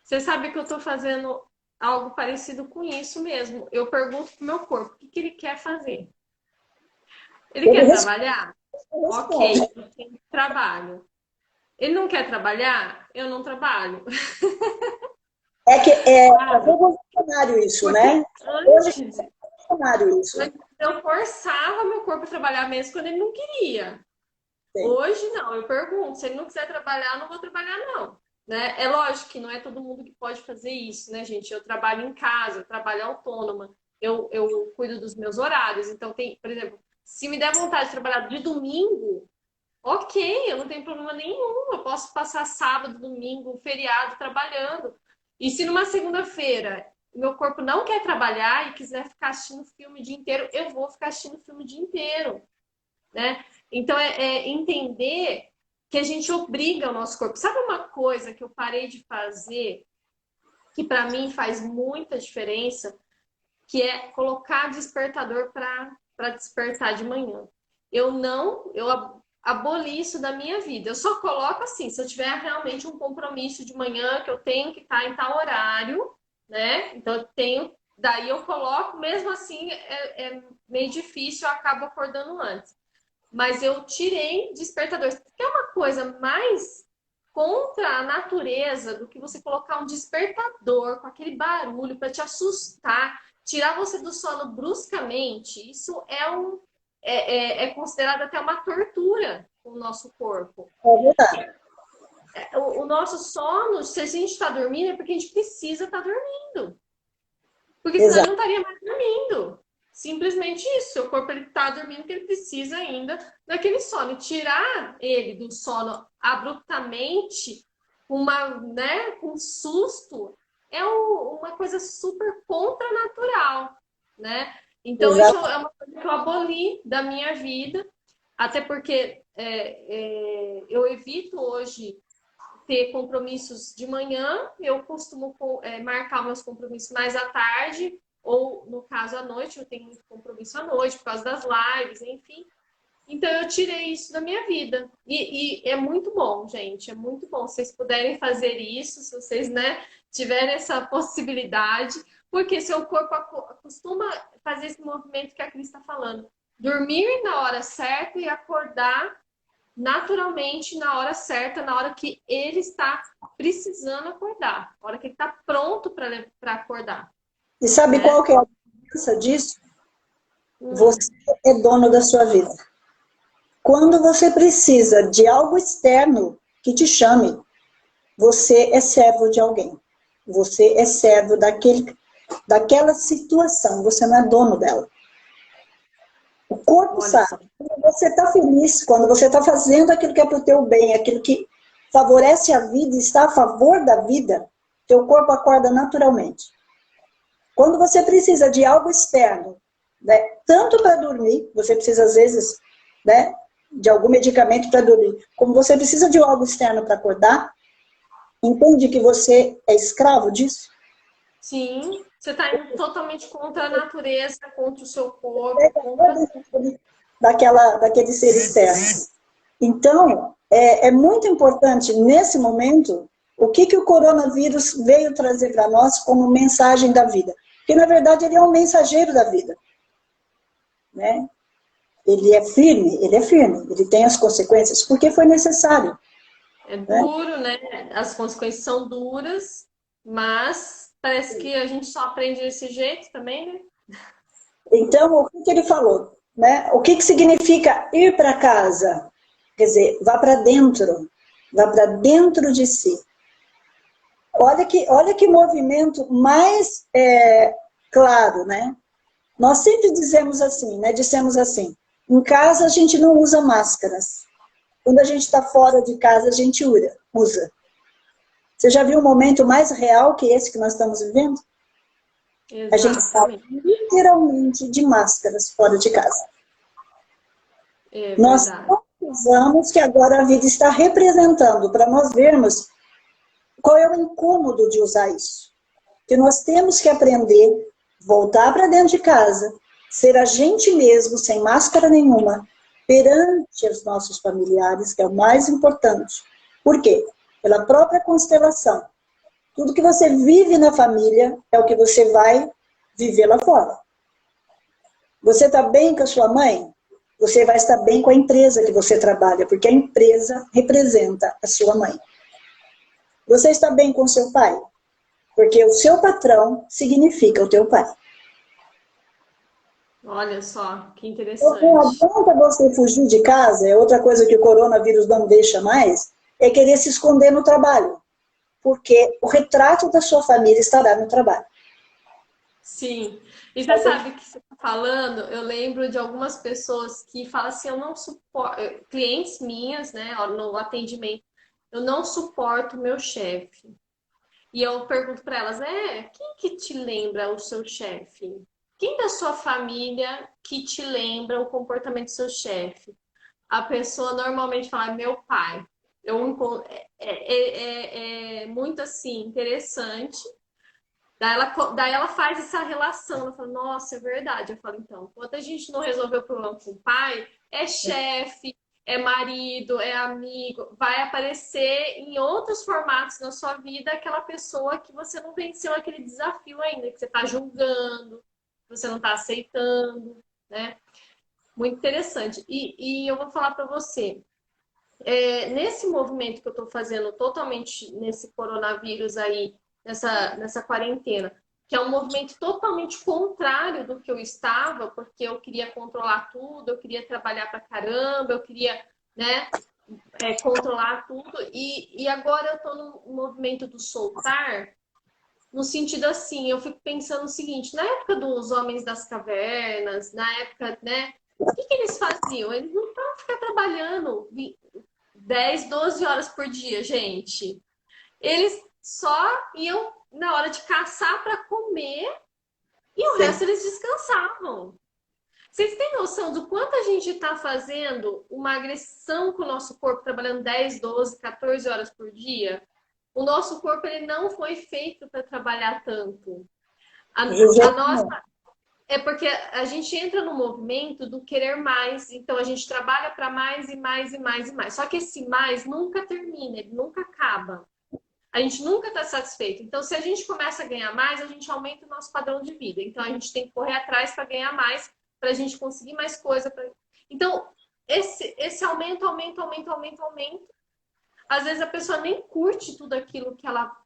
Você sabe que eu tô fazendo algo parecido com isso mesmo. Eu pergunto pro meu corpo, o que que ele quer fazer? Ele Ele quer trabalhar? responde. Ok, eu tenho trabalho. Ele não quer trabalhar? Eu não trabalho. É que é Sabe? revolucionário isso, Porque né? Hoje antes, é revolucionário isso. antes eu forçava meu corpo a trabalhar mesmo quando ele não queria. Sim. Hoje não, eu pergunto, se ele não quiser trabalhar, eu não vou trabalhar não. Né? É lógico que não é todo mundo que pode fazer isso, né, gente? Eu trabalho em casa, eu trabalho autônoma, eu cuido dos meus horários. Então, tem, por exemplo, se me der vontade de trabalhar de domingo, ok, eu não tenho problema nenhum. Eu posso passar sábado, domingo, feriado trabalhando. E se numa segunda-feira meu corpo não quer trabalhar e quiser ficar assistindo filme o dia inteiro, eu vou ficar assistindo filme o dia inteiro, né? Então é entender que a gente obriga o nosso corpo. Sabe uma coisa que eu parei de fazer que para mim faz muita diferença, que é colocar despertador para despertar de manhã. Eu aboli isso da minha vida. Eu só coloco assim, se eu tiver realmente um compromisso de manhã que eu tenho que estar em tal horário, né? Então eu tenho, daí eu coloco, mesmo assim é meio difícil, eu acabo acordando antes. Mas eu tirei despertadores, que é uma coisa mais contra a natureza do que você colocar um despertador com aquele barulho para te assustar. tirar você do sono bruscamente, isso é considerado até uma tortura no nosso corpo. É verdade. O nosso sono, se a gente está dormindo, é porque a gente precisa estar dormindo. Porque senão ele Exato. não estaria mais dormindo. Simplesmente isso. Seu corpo ele está dormindo porque ele precisa ainda daquele sono. Tirar ele do sono abruptamente, com um susto, uma coisa super contranatural, né? Então, isso Exato. é uma coisa que eu aboli da minha vida, até porque eu evito hoje ter compromissos de manhã, eu costumo marcar meus compromissos mais à tarde, ou no caso à noite, eu tenho muito compromisso à noite por causa das lives, enfim. Então eu tirei isso da minha vida. E é muito bom, gente, é muito bom. Se vocês puderem fazer isso, se vocês, né, tiverem essa possibilidade, porque seu corpo acostuma fazer esse movimento que a Cris está falando. Dormir na hora certa e acordar naturalmente na hora certa, na hora que ele está precisando acordar, na hora que ele está pronto para acordar, E sabe né? qual que é a diferença disso? Hum, Você é dono da sua vida. Quando você precisa de algo externo que te chame, você é servo de alguém. Você é servo daquela situação, você não é dono dela. O corpo olha sabe. só. Quando você está feliz, quando você está fazendo aquilo que é para o teu bem, aquilo que favorece a vida e está a favor da vida, teu corpo acorda naturalmente. Quando você precisa de algo externo, né, tanto para dormir, você precisa às vezes, né, de algum medicamento para dormir, como você precisa de algo externo para acordar, entende que você é escravo disso? Sim, você está indo totalmente contra a natureza, contra o seu corpo, contra Daquele ser externo. Então, é muito importante, nesse momento, o que o coronavírus veio trazer para nós como mensagem da vida. Porque, na verdade, ele é um mensageiro da vida. Né? Ele é firme, ele tem as consequências, porque foi necessário. é Né? duro, né? As consequências são duras, mas parece que a gente só aprende desse jeito também, né? Então, o que ele falou? Né? O que significa ir para casa? Quer dizer, vá para dentro de si. Olha que movimento mais claro, né? Nós sempre dizemos assim, né? Dissemos assim, em casa a gente não usa máscaras. Quando a gente está fora de casa, a gente usa. Você já viu um momento mais real que esse que nós estamos vivendo? A gente está Exatamente. literalmente de máscaras fora de casa. É Nós verdade. precisamos que agora a vida está representando para nós vermos qual é o incômodo de usar isso. Que nós temos que aprender, voltar para dentro de casa, ser a gente mesmo, sem máscara nenhuma, perante os nossos familiares, que é o mais importante. Por quê? Pela própria constelação. Tudo que você vive na família é o que você vai viver lá fora. Você está bem com a sua mãe? Você vai estar bem com a empresa que você trabalha, porque a empresa representa a sua mãe. Você está bem com o seu pai? Porque o seu patrão significa o teu pai. Olha só, que Então, não interessante. adianta você fugir de casa, é outra coisa que o coronavírus não deixa mais, é querer se esconder no trabalho. Porque o retrato da sua família estará no trabalho. Sim. E você sabe que você está falando, eu lembro de algumas pessoas que falam assim, eu não suporto, clientes minhas, né, no atendimento, eu não suporto meu chefe. E eu pergunto para elas, quem que te lembra o seu chefe? Quem da sua família que te lembra o comportamento do seu chefe? A pessoa normalmente fala, meu pai. É muito assim, interessante. Daí ela faz essa relação, ela fala, nossa, é verdade. Eu falo, então, enquanto a gente não resolver o problema com o pai, é chefe, é marido, é amigo, vai aparecer em outros formatos na sua vida aquela pessoa que você não venceu aquele desafio ainda, que você está julgando, que você não está aceitando, né? Muito interessante. E eu vou falar para você, nesse movimento que eu estou fazendo totalmente nesse coronavírus aí, nessa quarentena, que é um movimento totalmente contrário do que eu estava, porque eu queria controlar tudo, eu queria trabalhar pra caramba, eu queria, né, controlar tudo. E agora eu tô no movimento do soltar, no sentido assim, eu fico pensando o seguinte, na época dos homens das cavernas, na época, né, o que eles faziam? Eles não estavam ficar trabalhando 10, 12 horas por dia, gente. Eles só iam na hora de caçar para comer e o resto eles descansavam. Vocês têm noção do quanto a gente está fazendo uma agressão com o nosso corpo, trabalhando 10, 12, 14 horas por dia? O nosso corpo ele não foi feito para trabalhar tanto. A nossa é porque a gente entra no movimento do querer mais, então a gente trabalha para mais e mais e mais e mais. Só que esse mais nunca termina, ele nunca acaba. A gente nunca está satisfeito. Então, se a gente começa a ganhar mais, a gente aumenta o nosso padrão de vida. Então, a gente tem que correr atrás para ganhar mais, para a gente conseguir mais coisa. Então, esse aumento. Às vezes a pessoa nem curte tudo aquilo que ela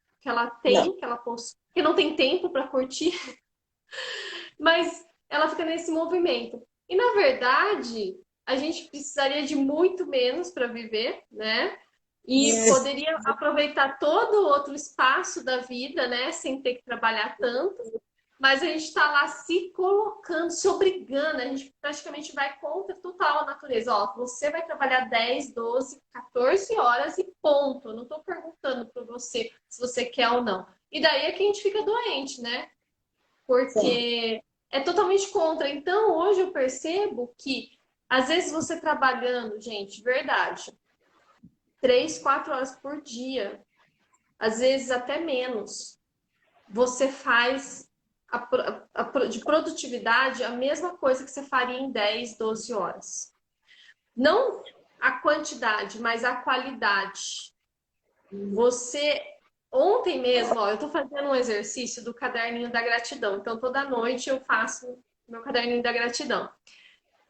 tem, que ela possui, que não tem tempo para curtir, mas ela fica nesse movimento. E, na verdade, a gente precisaria de muito menos para viver, né? E poderia aproveitar todo o outro espaço da vida, né? Sem ter que trabalhar tanto. Mas a gente está lá se colocando, se obrigando. A gente praticamente vai contra total a natureza. Ó, você vai trabalhar 10, 12, 14 horas e ponto. Eu não estou perguntando para você se você quer ou não. E daí é que a gente fica doente, né? Porque é totalmente contra. Então, hoje eu percebo que, às vezes, você trabalhando, gente, verdade, 3, 4 horas por dia, às vezes até menos, você faz de produtividade a mesma coisa que você faria em 10, 12 horas. Não a quantidade, mas a qualidade. Ontem mesmo, ó, eu tô fazendo um exercício do caderninho da gratidão. Então, toda noite eu faço meu caderninho da gratidão.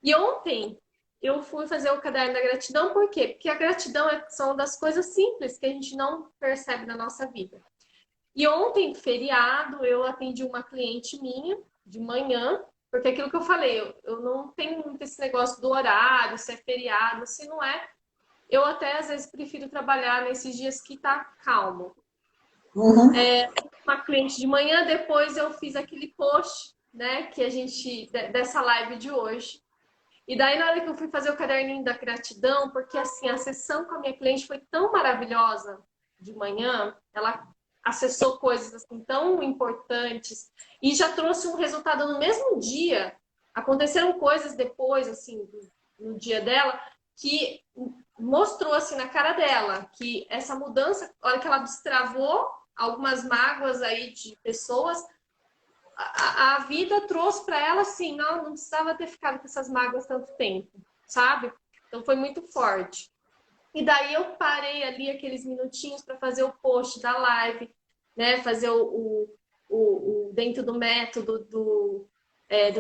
E ontem eu fui fazer o caderno da gratidão, por quê? Porque a gratidão são das coisas simples que a gente não percebe na nossa vida. E ontem, feriado, eu atendi uma cliente minha de manhã, porque aquilo que eu falei, eu não tenho muito esse negócio do horário, se é feriado, se não é. Eu até, às vezes, prefiro trabalhar nesses dias que tá calmo. Uma cliente de manhã, depois eu fiz aquele post, né, que a gente, dessa live de hoje. E daí, na hora que eu fui fazer o caderninho da gratidão, porque assim, a sessão com a minha cliente foi tão maravilhosa de manhã, ela acessou coisas assim tão importantes e já trouxe um resultado no mesmo dia. Aconteceram coisas depois, assim, no dia dela, que mostrou assim na cara dela que essa mudança, a hora que ela destravou algumas mágoas aí de pessoas, a vida trouxe para ela assim, não precisava ter ficado com essas mágoas tanto tempo, sabe? Então foi muito forte. E daí eu parei ali aqueles minutinhos para fazer o post da live, né? Fazer o dentro do método do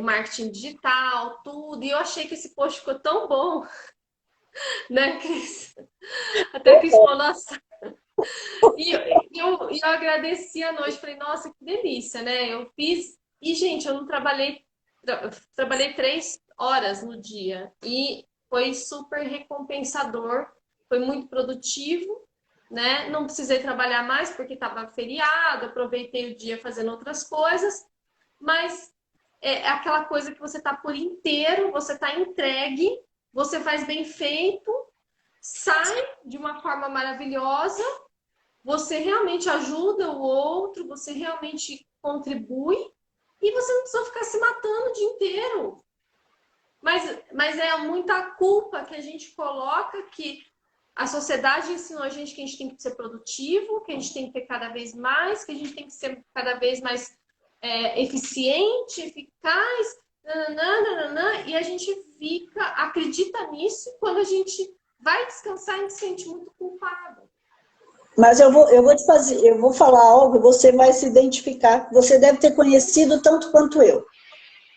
marketing digital, tudo. E eu achei que esse post ficou tão bom, né, Cris? Até Cris falou, nossa. E eu agradeci a noite, falei, nossa, que delícia, né? Eu fiz. E, gente, eu não trabalhei 3 horas no dia. E foi super recompensador, foi muito produtivo, né? Não precisei trabalhar mais porque estava feriado, aproveitei o dia fazendo outras coisas, mas é aquela coisa que você está por inteiro, você está entregue, você faz bem feito, sai de uma forma maravilhosa, você realmente ajuda o outro, você realmente contribui e você não precisa ficar se matando o dia inteiro. Mas é muita culpa que a gente coloca, que a sociedade ensinou a gente que a gente tem que ser produtivo, que a gente tem que ter cada vez mais, que a gente tem que ser cada vez mais eficiente, eficaz, nananana, e a gente acredita nisso, e quando a gente vai descansar, a gente se sente muito culpado. Mas eu vou falar algo e você vai se identificar. Você deve ter conhecido tanto quanto eu.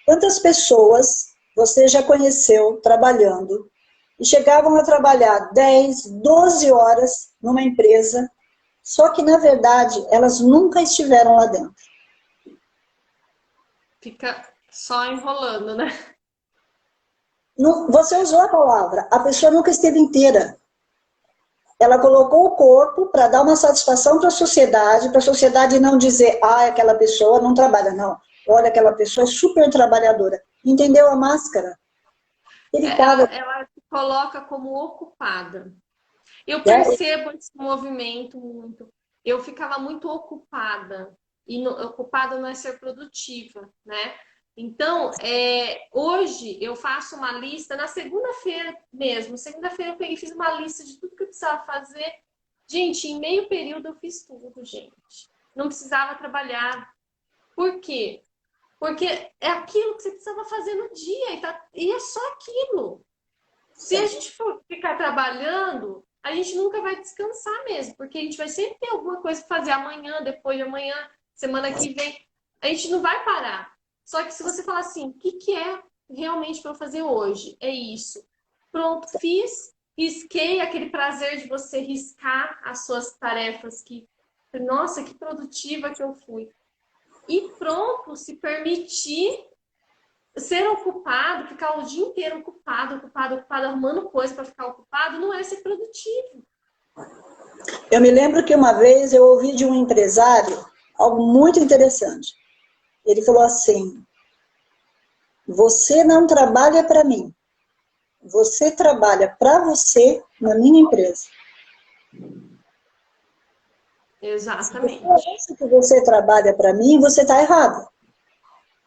Quantas pessoas você já conheceu trabalhando e chegavam a trabalhar 10, 12 horas numa empresa, só que, na verdade, elas nunca estiveram lá dentro. Fica só enrolando, né? Você usou a palavra, a pessoa nunca esteve inteira. Ela colocou o corpo para dar uma satisfação para a sociedade não dizer, ah, aquela pessoa não trabalha, não. Olha, aquela pessoa é super trabalhadora. Entendeu a máscara? Ele paga. Ela se coloca como ocupada. Eu Né? percebo esse movimento muito. Eu ficava muito ocupada. E ocupada não é ser produtiva, né? Então, hoje eu faço uma lista, na segunda-feira mesmo. Segunda-feira eu peguei e fiz uma lista de tudo que eu precisava fazer. Gente, em meio período eu fiz tudo, gente. Não precisava trabalhar. Por quê? Porque é aquilo que você precisava fazer no dia e é só aquilo. Se a gente for ficar trabalhando, a gente nunca vai descansar mesmo, porque a gente vai sempre ter alguma coisa para fazer amanhã, depois de amanhã, semana que vem. A gente não vai parar. Só que se você falar assim, o que é realmente para eu fazer hoje? É isso. Pronto, fiz, risquei aquele prazer de você riscar as suas tarefas nossa, que produtiva que eu fui. E pronto, se permitir ser ocupado, ficar o dia inteiro ocupado, arrumando coisa para ficar ocupado, não é ser produtivo. Eu me lembro que uma vez eu ouvi de um empresário algo muito interessante. Ele falou assim, você não trabalha para mim, você trabalha para você na minha empresa. Exatamente. Se que você trabalha para mim, você está errado.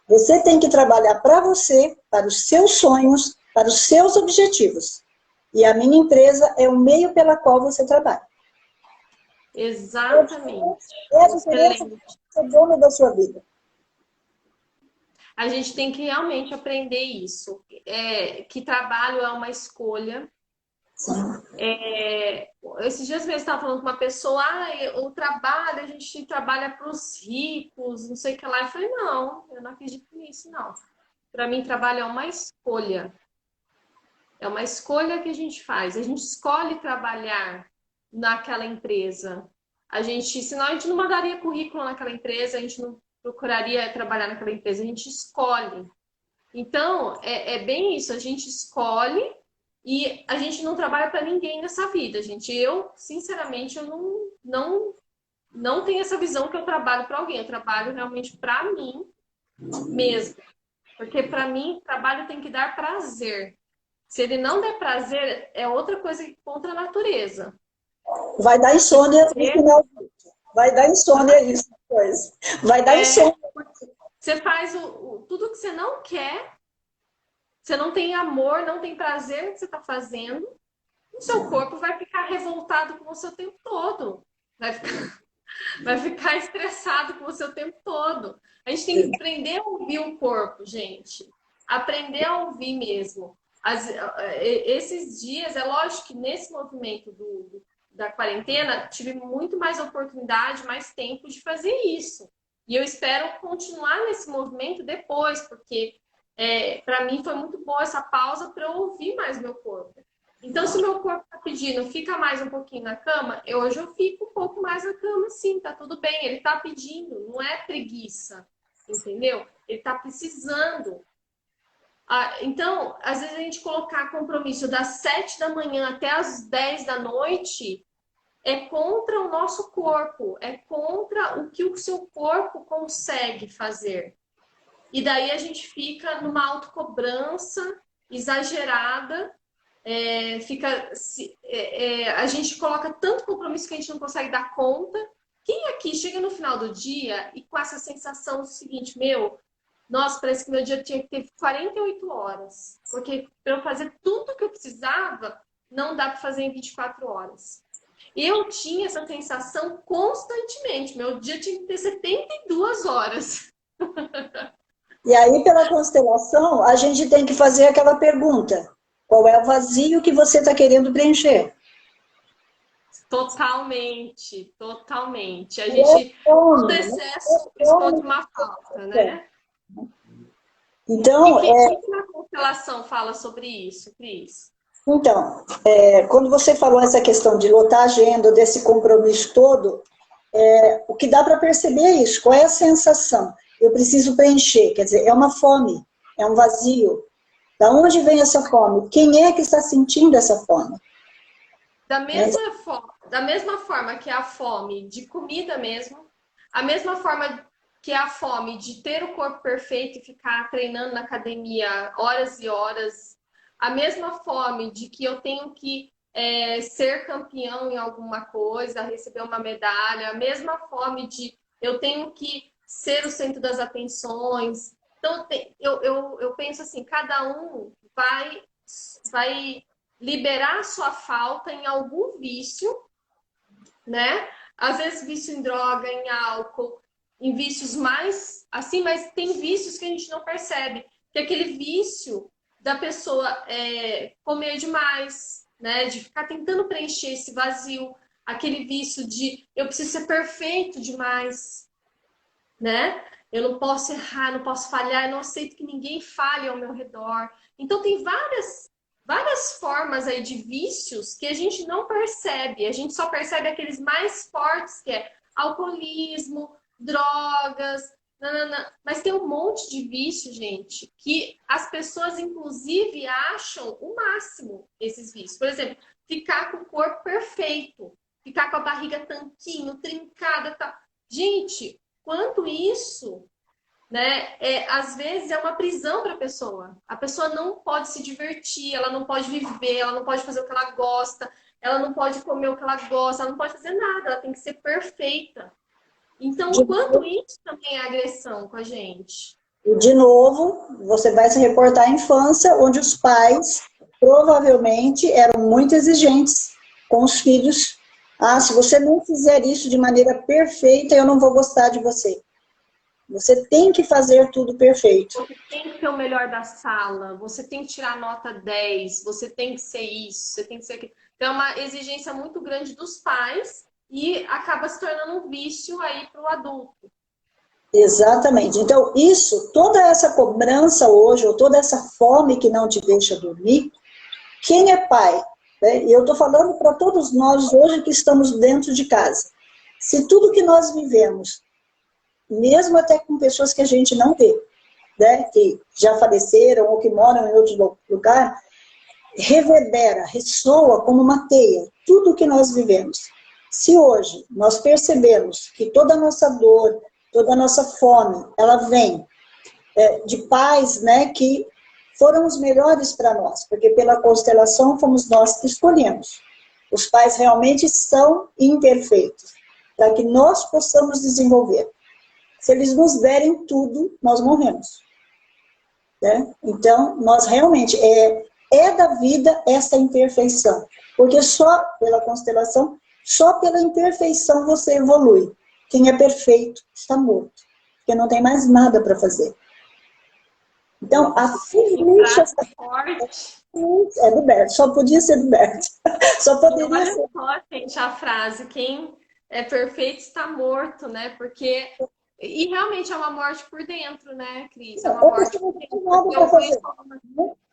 Você tem que trabalhar para você, para os seus sonhos, para os seus objetivos. E a minha empresa é o meio pela qual você trabalha. Exatamente. É a diferença de ser dono da sua vida. A gente tem que realmente aprender isso. Que trabalho é uma escolha. Esses dias mesmo eu estava falando com uma pessoa, o trabalho, a gente trabalha para os ricos, não sei o que lá. Eu falei, não, eu não acredito nisso, não. Para mim, trabalho é uma escolha. É uma escolha que a gente faz. A gente escolhe trabalhar naquela empresa. Senão a gente não mandaria currículo naquela empresa, a gente não procuraria trabalhar naquela empresa, a gente escolhe. Então, é bem isso, a gente escolhe e a gente não trabalha para ninguém nessa vida, gente. Eu, sinceramente, eu não tenho essa visão que eu trabalho para alguém, eu trabalho realmente para mim mesmo. Porque para mim, trabalho tem que dar prazer. Se ele não der prazer, é outra coisa contra a natureza. Vai dar insônia no final. Vai dar insônia isso depois. Vai dar insônia. Você faz tudo que você não quer, você não tem amor, não tem prazer no que você está fazendo, o seu corpo vai ficar revoltado com você o tempo todo. Vai ficar estressado com você o tempo todo. A gente tem que aprender a ouvir o corpo, gente. Aprender a ouvir mesmo. Esses dias, é lógico que nesse movimento da quarentena, tive muito mais oportunidade, mais tempo de fazer isso. E eu espero continuar nesse movimento depois, porque para mim foi muito boa essa pausa para eu ouvir mais meu corpo. Então, se o meu corpo está pedindo, fica mais um pouquinho na cama, hoje eu fico um pouco mais na cama, sim, tá tudo bem. Ele está pedindo, não é preguiça, entendeu? Ele está precisando. Então, às vezes a gente colocar compromisso das 7 da manhã até as 10 da noite é contra o nosso corpo, é contra o que o seu corpo consegue fazer. E daí a gente fica numa autocobrança exagerada, a gente coloca tanto compromisso que a gente não consegue dar conta. Quem aqui chega no final do dia e com essa sensação do seguinte, nossa, parece que meu dia tinha que ter 48 horas, porque para eu fazer tudo que eu precisava, não dá para fazer em 24 horas. Eu tinha essa sensação constantemente, meu dia tinha que ter 72 horas. E aí, pela constelação, a gente tem que fazer aquela pergunta: qual é o vazio que você está querendo preencher? Totalmente, totalmente. A gente, todo excesso esconde uma falta, né? Então, o que a constelação fala sobre isso, Cris? Então, quando você falou essa questão de lotar a agenda, desse compromisso todo, o que dá para perceber é isso, qual é a sensação? eu preciso preencher, quer dizer, é uma fome, é um vazio. Da onde vem essa fome? Quem é que está sentindo essa fome? Da mesma forma que a fome de comida mesmo, a mesma forma que a fome de ter o corpo perfeito e ficar treinando na academia horas e horas, a mesma fome de que eu tenho que ser campeão em alguma coisa, receber uma medalha, a mesma fome de eu tenho que ser o centro das atenções. Então, eu penso assim, cada um vai liberar sua falta em algum vício, né? Às vezes vício em droga, em álcool, em vícios mais assim, mas tem vícios que a gente não percebe. Que é aquele vício da pessoa comer demais, né? De ficar tentando preencher esse vazio. Aquele vício de eu preciso ser perfeito demais, né? Eu não posso errar, não posso falhar, eu não aceito que ninguém falhe ao meu redor. Então tem várias formas aí de vícios que a gente não percebe. A gente só percebe aqueles mais fortes, que é alcoolismo, drogas, nanana. Mas tem um monte de vício, gente, que as pessoas, inclusive, acham o máximo esses vícios. Por exemplo, ficar com o corpo perfeito, ficar com a barriga tanquinho, trincada, tal. Gente, quanto isso, né? Às vezes é uma prisão para a pessoa. A pessoa não pode se divertir, ela não pode viver, ela não pode fazer o que ela gosta, ela não pode comer o que ela gosta, ela não pode fazer nada, ela tem que ser perfeita. Então, o quanto isso também é agressão com a gente. E, de novo, você vai se reportar à infância, onde os pais provavelmente eram muito exigentes com os filhos. Ah, se você não fizer isso de maneira perfeita, eu não vou gostar de você. Você tem que fazer tudo perfeito. Você tem que ser o melhor da sala, você tem que tirar nota 10, você tem que ser isso, você tem que ser aquilo. Então, é uma exigência muito grande dos pais e acaba se tornando um vício aí para o adulto. Exatamente. Então, toda essa cobrança hoje, ou toda essa fome que não te deixa dormir, quem é pai? Né? E eu estou falando para todos nós hoje que estamos dentro de casa. Se tudo que nós vivemos, mesmo até com pessoas que a gente não vê, né, que já faleceram ou que moram em outro lugar, reverbera, ressoa como uma teia, tudo que nós vivemos. Se hoje nós percebemos que toda a nossa dor, toda a nossa fome, ela vem de pais, né, que foram os melhores para nós, porque pela constelação fomos nós que escolhemos. Os pais realmente são imperfeitos, para que nós possamos desenvolver. Se eles nos derem tudo, nós morremos. Né? Então, nós realmente, é da vida essa imperfeição. Porque só pela constelação, só pela imperfeição você evolui. Quem é perfeito está morto. Porque não tem mais nada para fazer. Então, a ficha é do Bert, só podia ser do Bert. Só poderia ser. Olha só, gente, a frase, quem é perfeito está morto, né? Porque... E realmente é uma morte por dentro, né, Cris? É uma morte por dentro. Porque eu conheço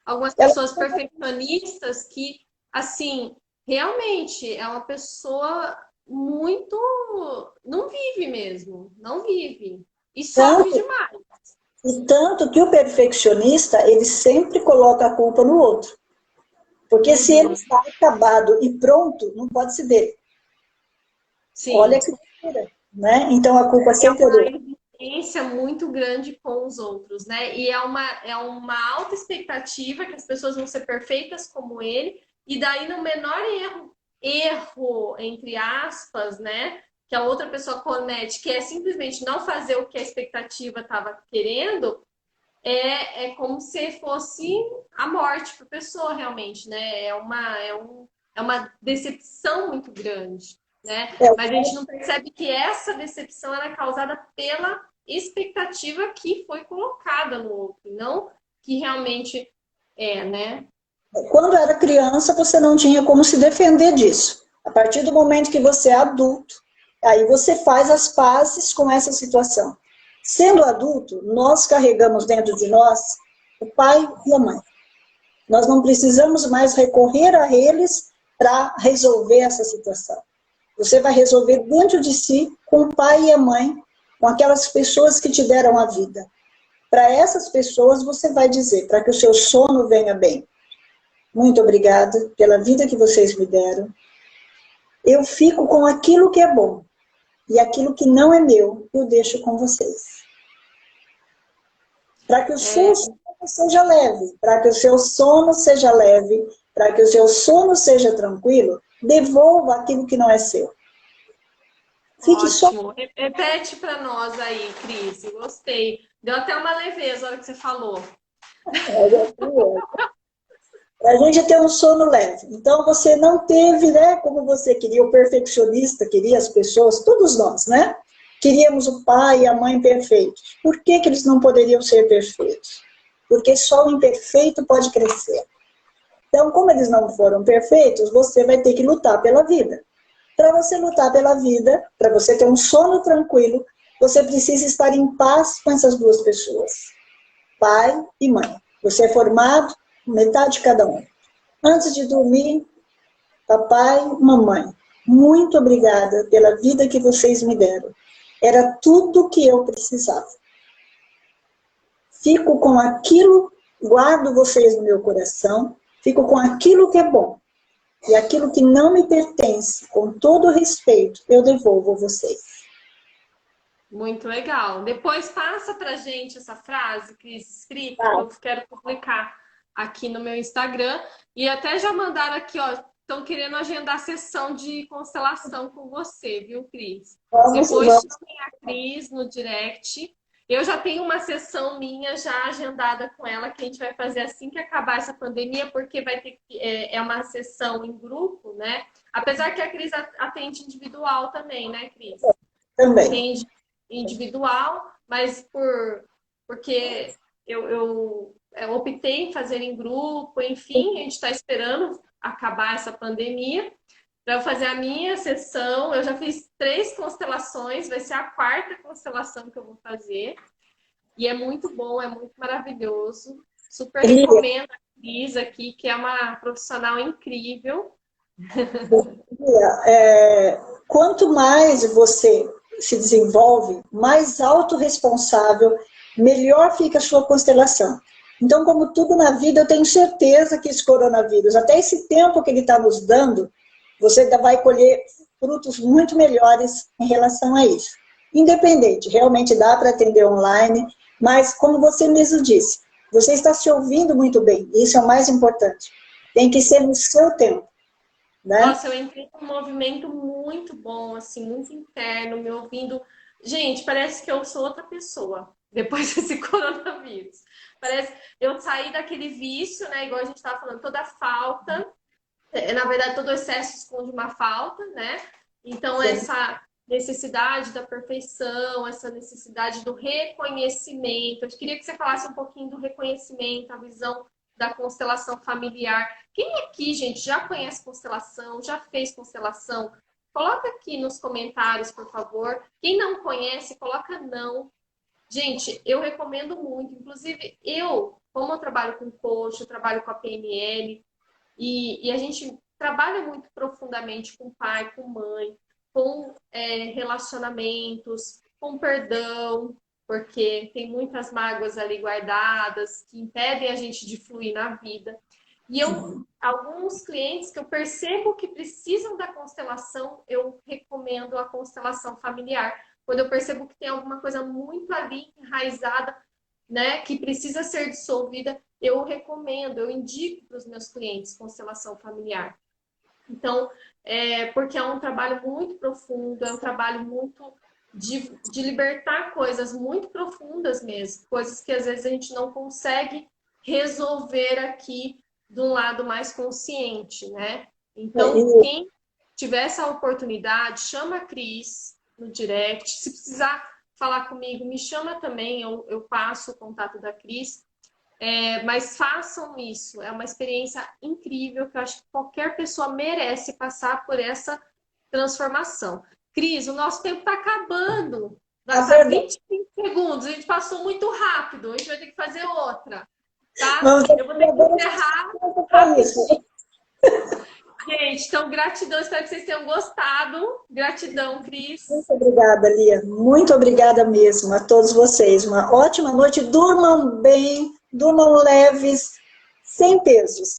algumas pessoas perfeccionistas que, assim, realmente é uma pessoa muito... Não vive mesmo, não vive. E sofre demais. E tanto que o perfeccionista, ele sempre coloca a culpa no outro. Porque se ele está acabado e pronto, não pode ser dele. Sim. Olha que loucura. Né? Então a culpa sempre é uma exigência muito grande com os outros, né? E é uma alta expectativa que as pessoas vão ser perfeitas como ele, e daí no menor erro entre aspas, né? Que a outra pessoa comete, que é simplesmente não fazer o que a expectativa estava querendo, é como se fosse a morte para a pessoa realmente, né? É uma decepção muito grande. Né? Mas a gente não percebe que essa decepção era causada pela expectativa que foi colocada no outro, não que realmente né? Quando era criança, você não tinha como se defender disso. A partir do momento que você é adulto, aí você faz as pazes com essa situação. Sendo adulto, nós carregamos dentro de nós o pai e a mãe. Nós não precisamos mais recorrer a eles para resolver essa situação. Você vai resolver dentro de si, com o pai e a mãe, com aquelas pessoas que te deram a vida. Para essas pessoas você vai dizer, para que o seu sono venha bem. Muito obrigada pela vida que vocês me deram. Eu fico com aquilo que é bom. E aquilo que não é meu, eu deixo com vocês. Para que o seu sono seja leve, para que o seu sono seja leve, para que o seu sono seja tranquilo, devolva aquilo que não é seu. Fique Ótimo. Repete para nós aí, Cris. Eu gostei. Deu até uma leveza na hora que você falou. Para a gente ter um sono leve. Então, você não teve, né, como você queria, o perfeccionista queria as pessoas, todos nós, né? Queríamos o pai e a mãe perfeitos. Por que eles não poderiam ser perfeitos? Porque só o imperfeito pode crescer. Então, como eles não foram perfeitos, você vai ter que lutar pela vida. Para você lutar pela vida, para você ter um sono tranquilo, você precisa estar em paz com essas duas pessoas. Pai e mãe. Você é formado, metade de cada um. Antes de dormir, papai, mamãe, muito obrigada pela vida que vocês me deram. Era tudo que eu precisava. Fico com aquilo, guardo vocês no meu coração, fico com aquilo que é bom. E aquilo que não me pertence, com todo respeito, eu devolvo a vocês. Muito legal. Depois passa pra gente essa frase, Cris, escrita, que eu quero publicar aqui no meu Instagram. E até já mandaram aqui, ó, estão querendo agendar a sessão de constelação com você, viu, Cris? Depois chamem a Cris no direct. Eu já tenho uma sessão minha já agendada com ela, que a gente vai fazer assim que acabar essa pandemia, porque vai ter que, é uma sessão em grupo, né? Apesar que a Cris atende individual também, né, Cris? Também. Atende individual, mas porque eu optei em fazer em grupo, enfim, a gente está esperando acabar essa pandemia para eu fazer a minha sessão. Eu já fiz 3 constelações, vai ser a 4ª constelação que eu vou fazer. E é muito bom, é muito maravilhoso. Super recomendo a Cris aqui, que é uma profissional incrível. Quanto mais você se desenvolve, mais autorresponsável, melhor fica a sua constelação. Então, como tudo na vida, eu tenho certeza que esse coronavírus, até esse tempo que ele está nos dando, você ainda vai colher frutos muito melhores em relação a isso. Independente, realmente dá para atender online, mas como você mesmo disse, você está se ouvindo muito bem, isso é o mais importante. Tem que ser no seu tempo. Né? Nossa, eu entrei num movimento muito bom, assim, muito interno, me ouvindo. Gente, parece que eu sou outra pessoa depois desse coronavírus. Parece eu saí daquele vício, né? Igual a gente estava falando, toda falta. Na verdade, todo excesso esconde uma falta, né? Então, essa necessidade da perfeição, essa necessidade do reconhecimento. Eu queria que você falasse um pouquinho do reconhecimento, a visão da constelação familiar. Quem aqui, gente, já conhece constelação, já fez constelação? Coloca aqui nos comentários, por favor. Quem não conhece, coloca não. Gente, eu recomendo muito. Inclusive, como eu trabalho com coach, eu trabalho com a PNL, e a gente trabalha muito profundamente com pai, com mãe, com relacionamentos, com perdão, porque tem muitas mágoas ali guardadas que impedem a gente de fluir na vida. E alguns clientes que eu percebo que precisam da constelação, eu recomendo a constelação familiar. Quando eu percebo que tem alguma coisa muito ali enraizada, né, que precisa ser dissolvida, eu recomendo, eu indico para os meus clientes constelação familiar. Então, porque é um trabalho muito profundo, é um trabalho muito de libertar coisas muito profundas mesmo, coisas que às vezes a gente não consegue resolver aqui de um lado mais consciente, né? Então, quem tiver essa oportunidade, chama a Cris no direct. Se precisar falar comigo, me chama também, eu passo o contato da Cris. Mas façam isso, é uma experiência incrível que eu acho que qualquer pessoa merece passar por essa transformação. Cris, o nosso tempo está acabando. Vai ser 25 segundos, a gente passou muito rápido, a gente vai ter que fazer outra. Tá? Eu vou ter que encerrar rapidinho. Gente, gente. Então, gratidão, espero que vocês tenham gostado. Gratidão, Cris. Muito obrigada, Lia. Muito obrigada mesmo a todos vocês. Uma ótima noite. Durmam bem, durmam leves, sem pesos.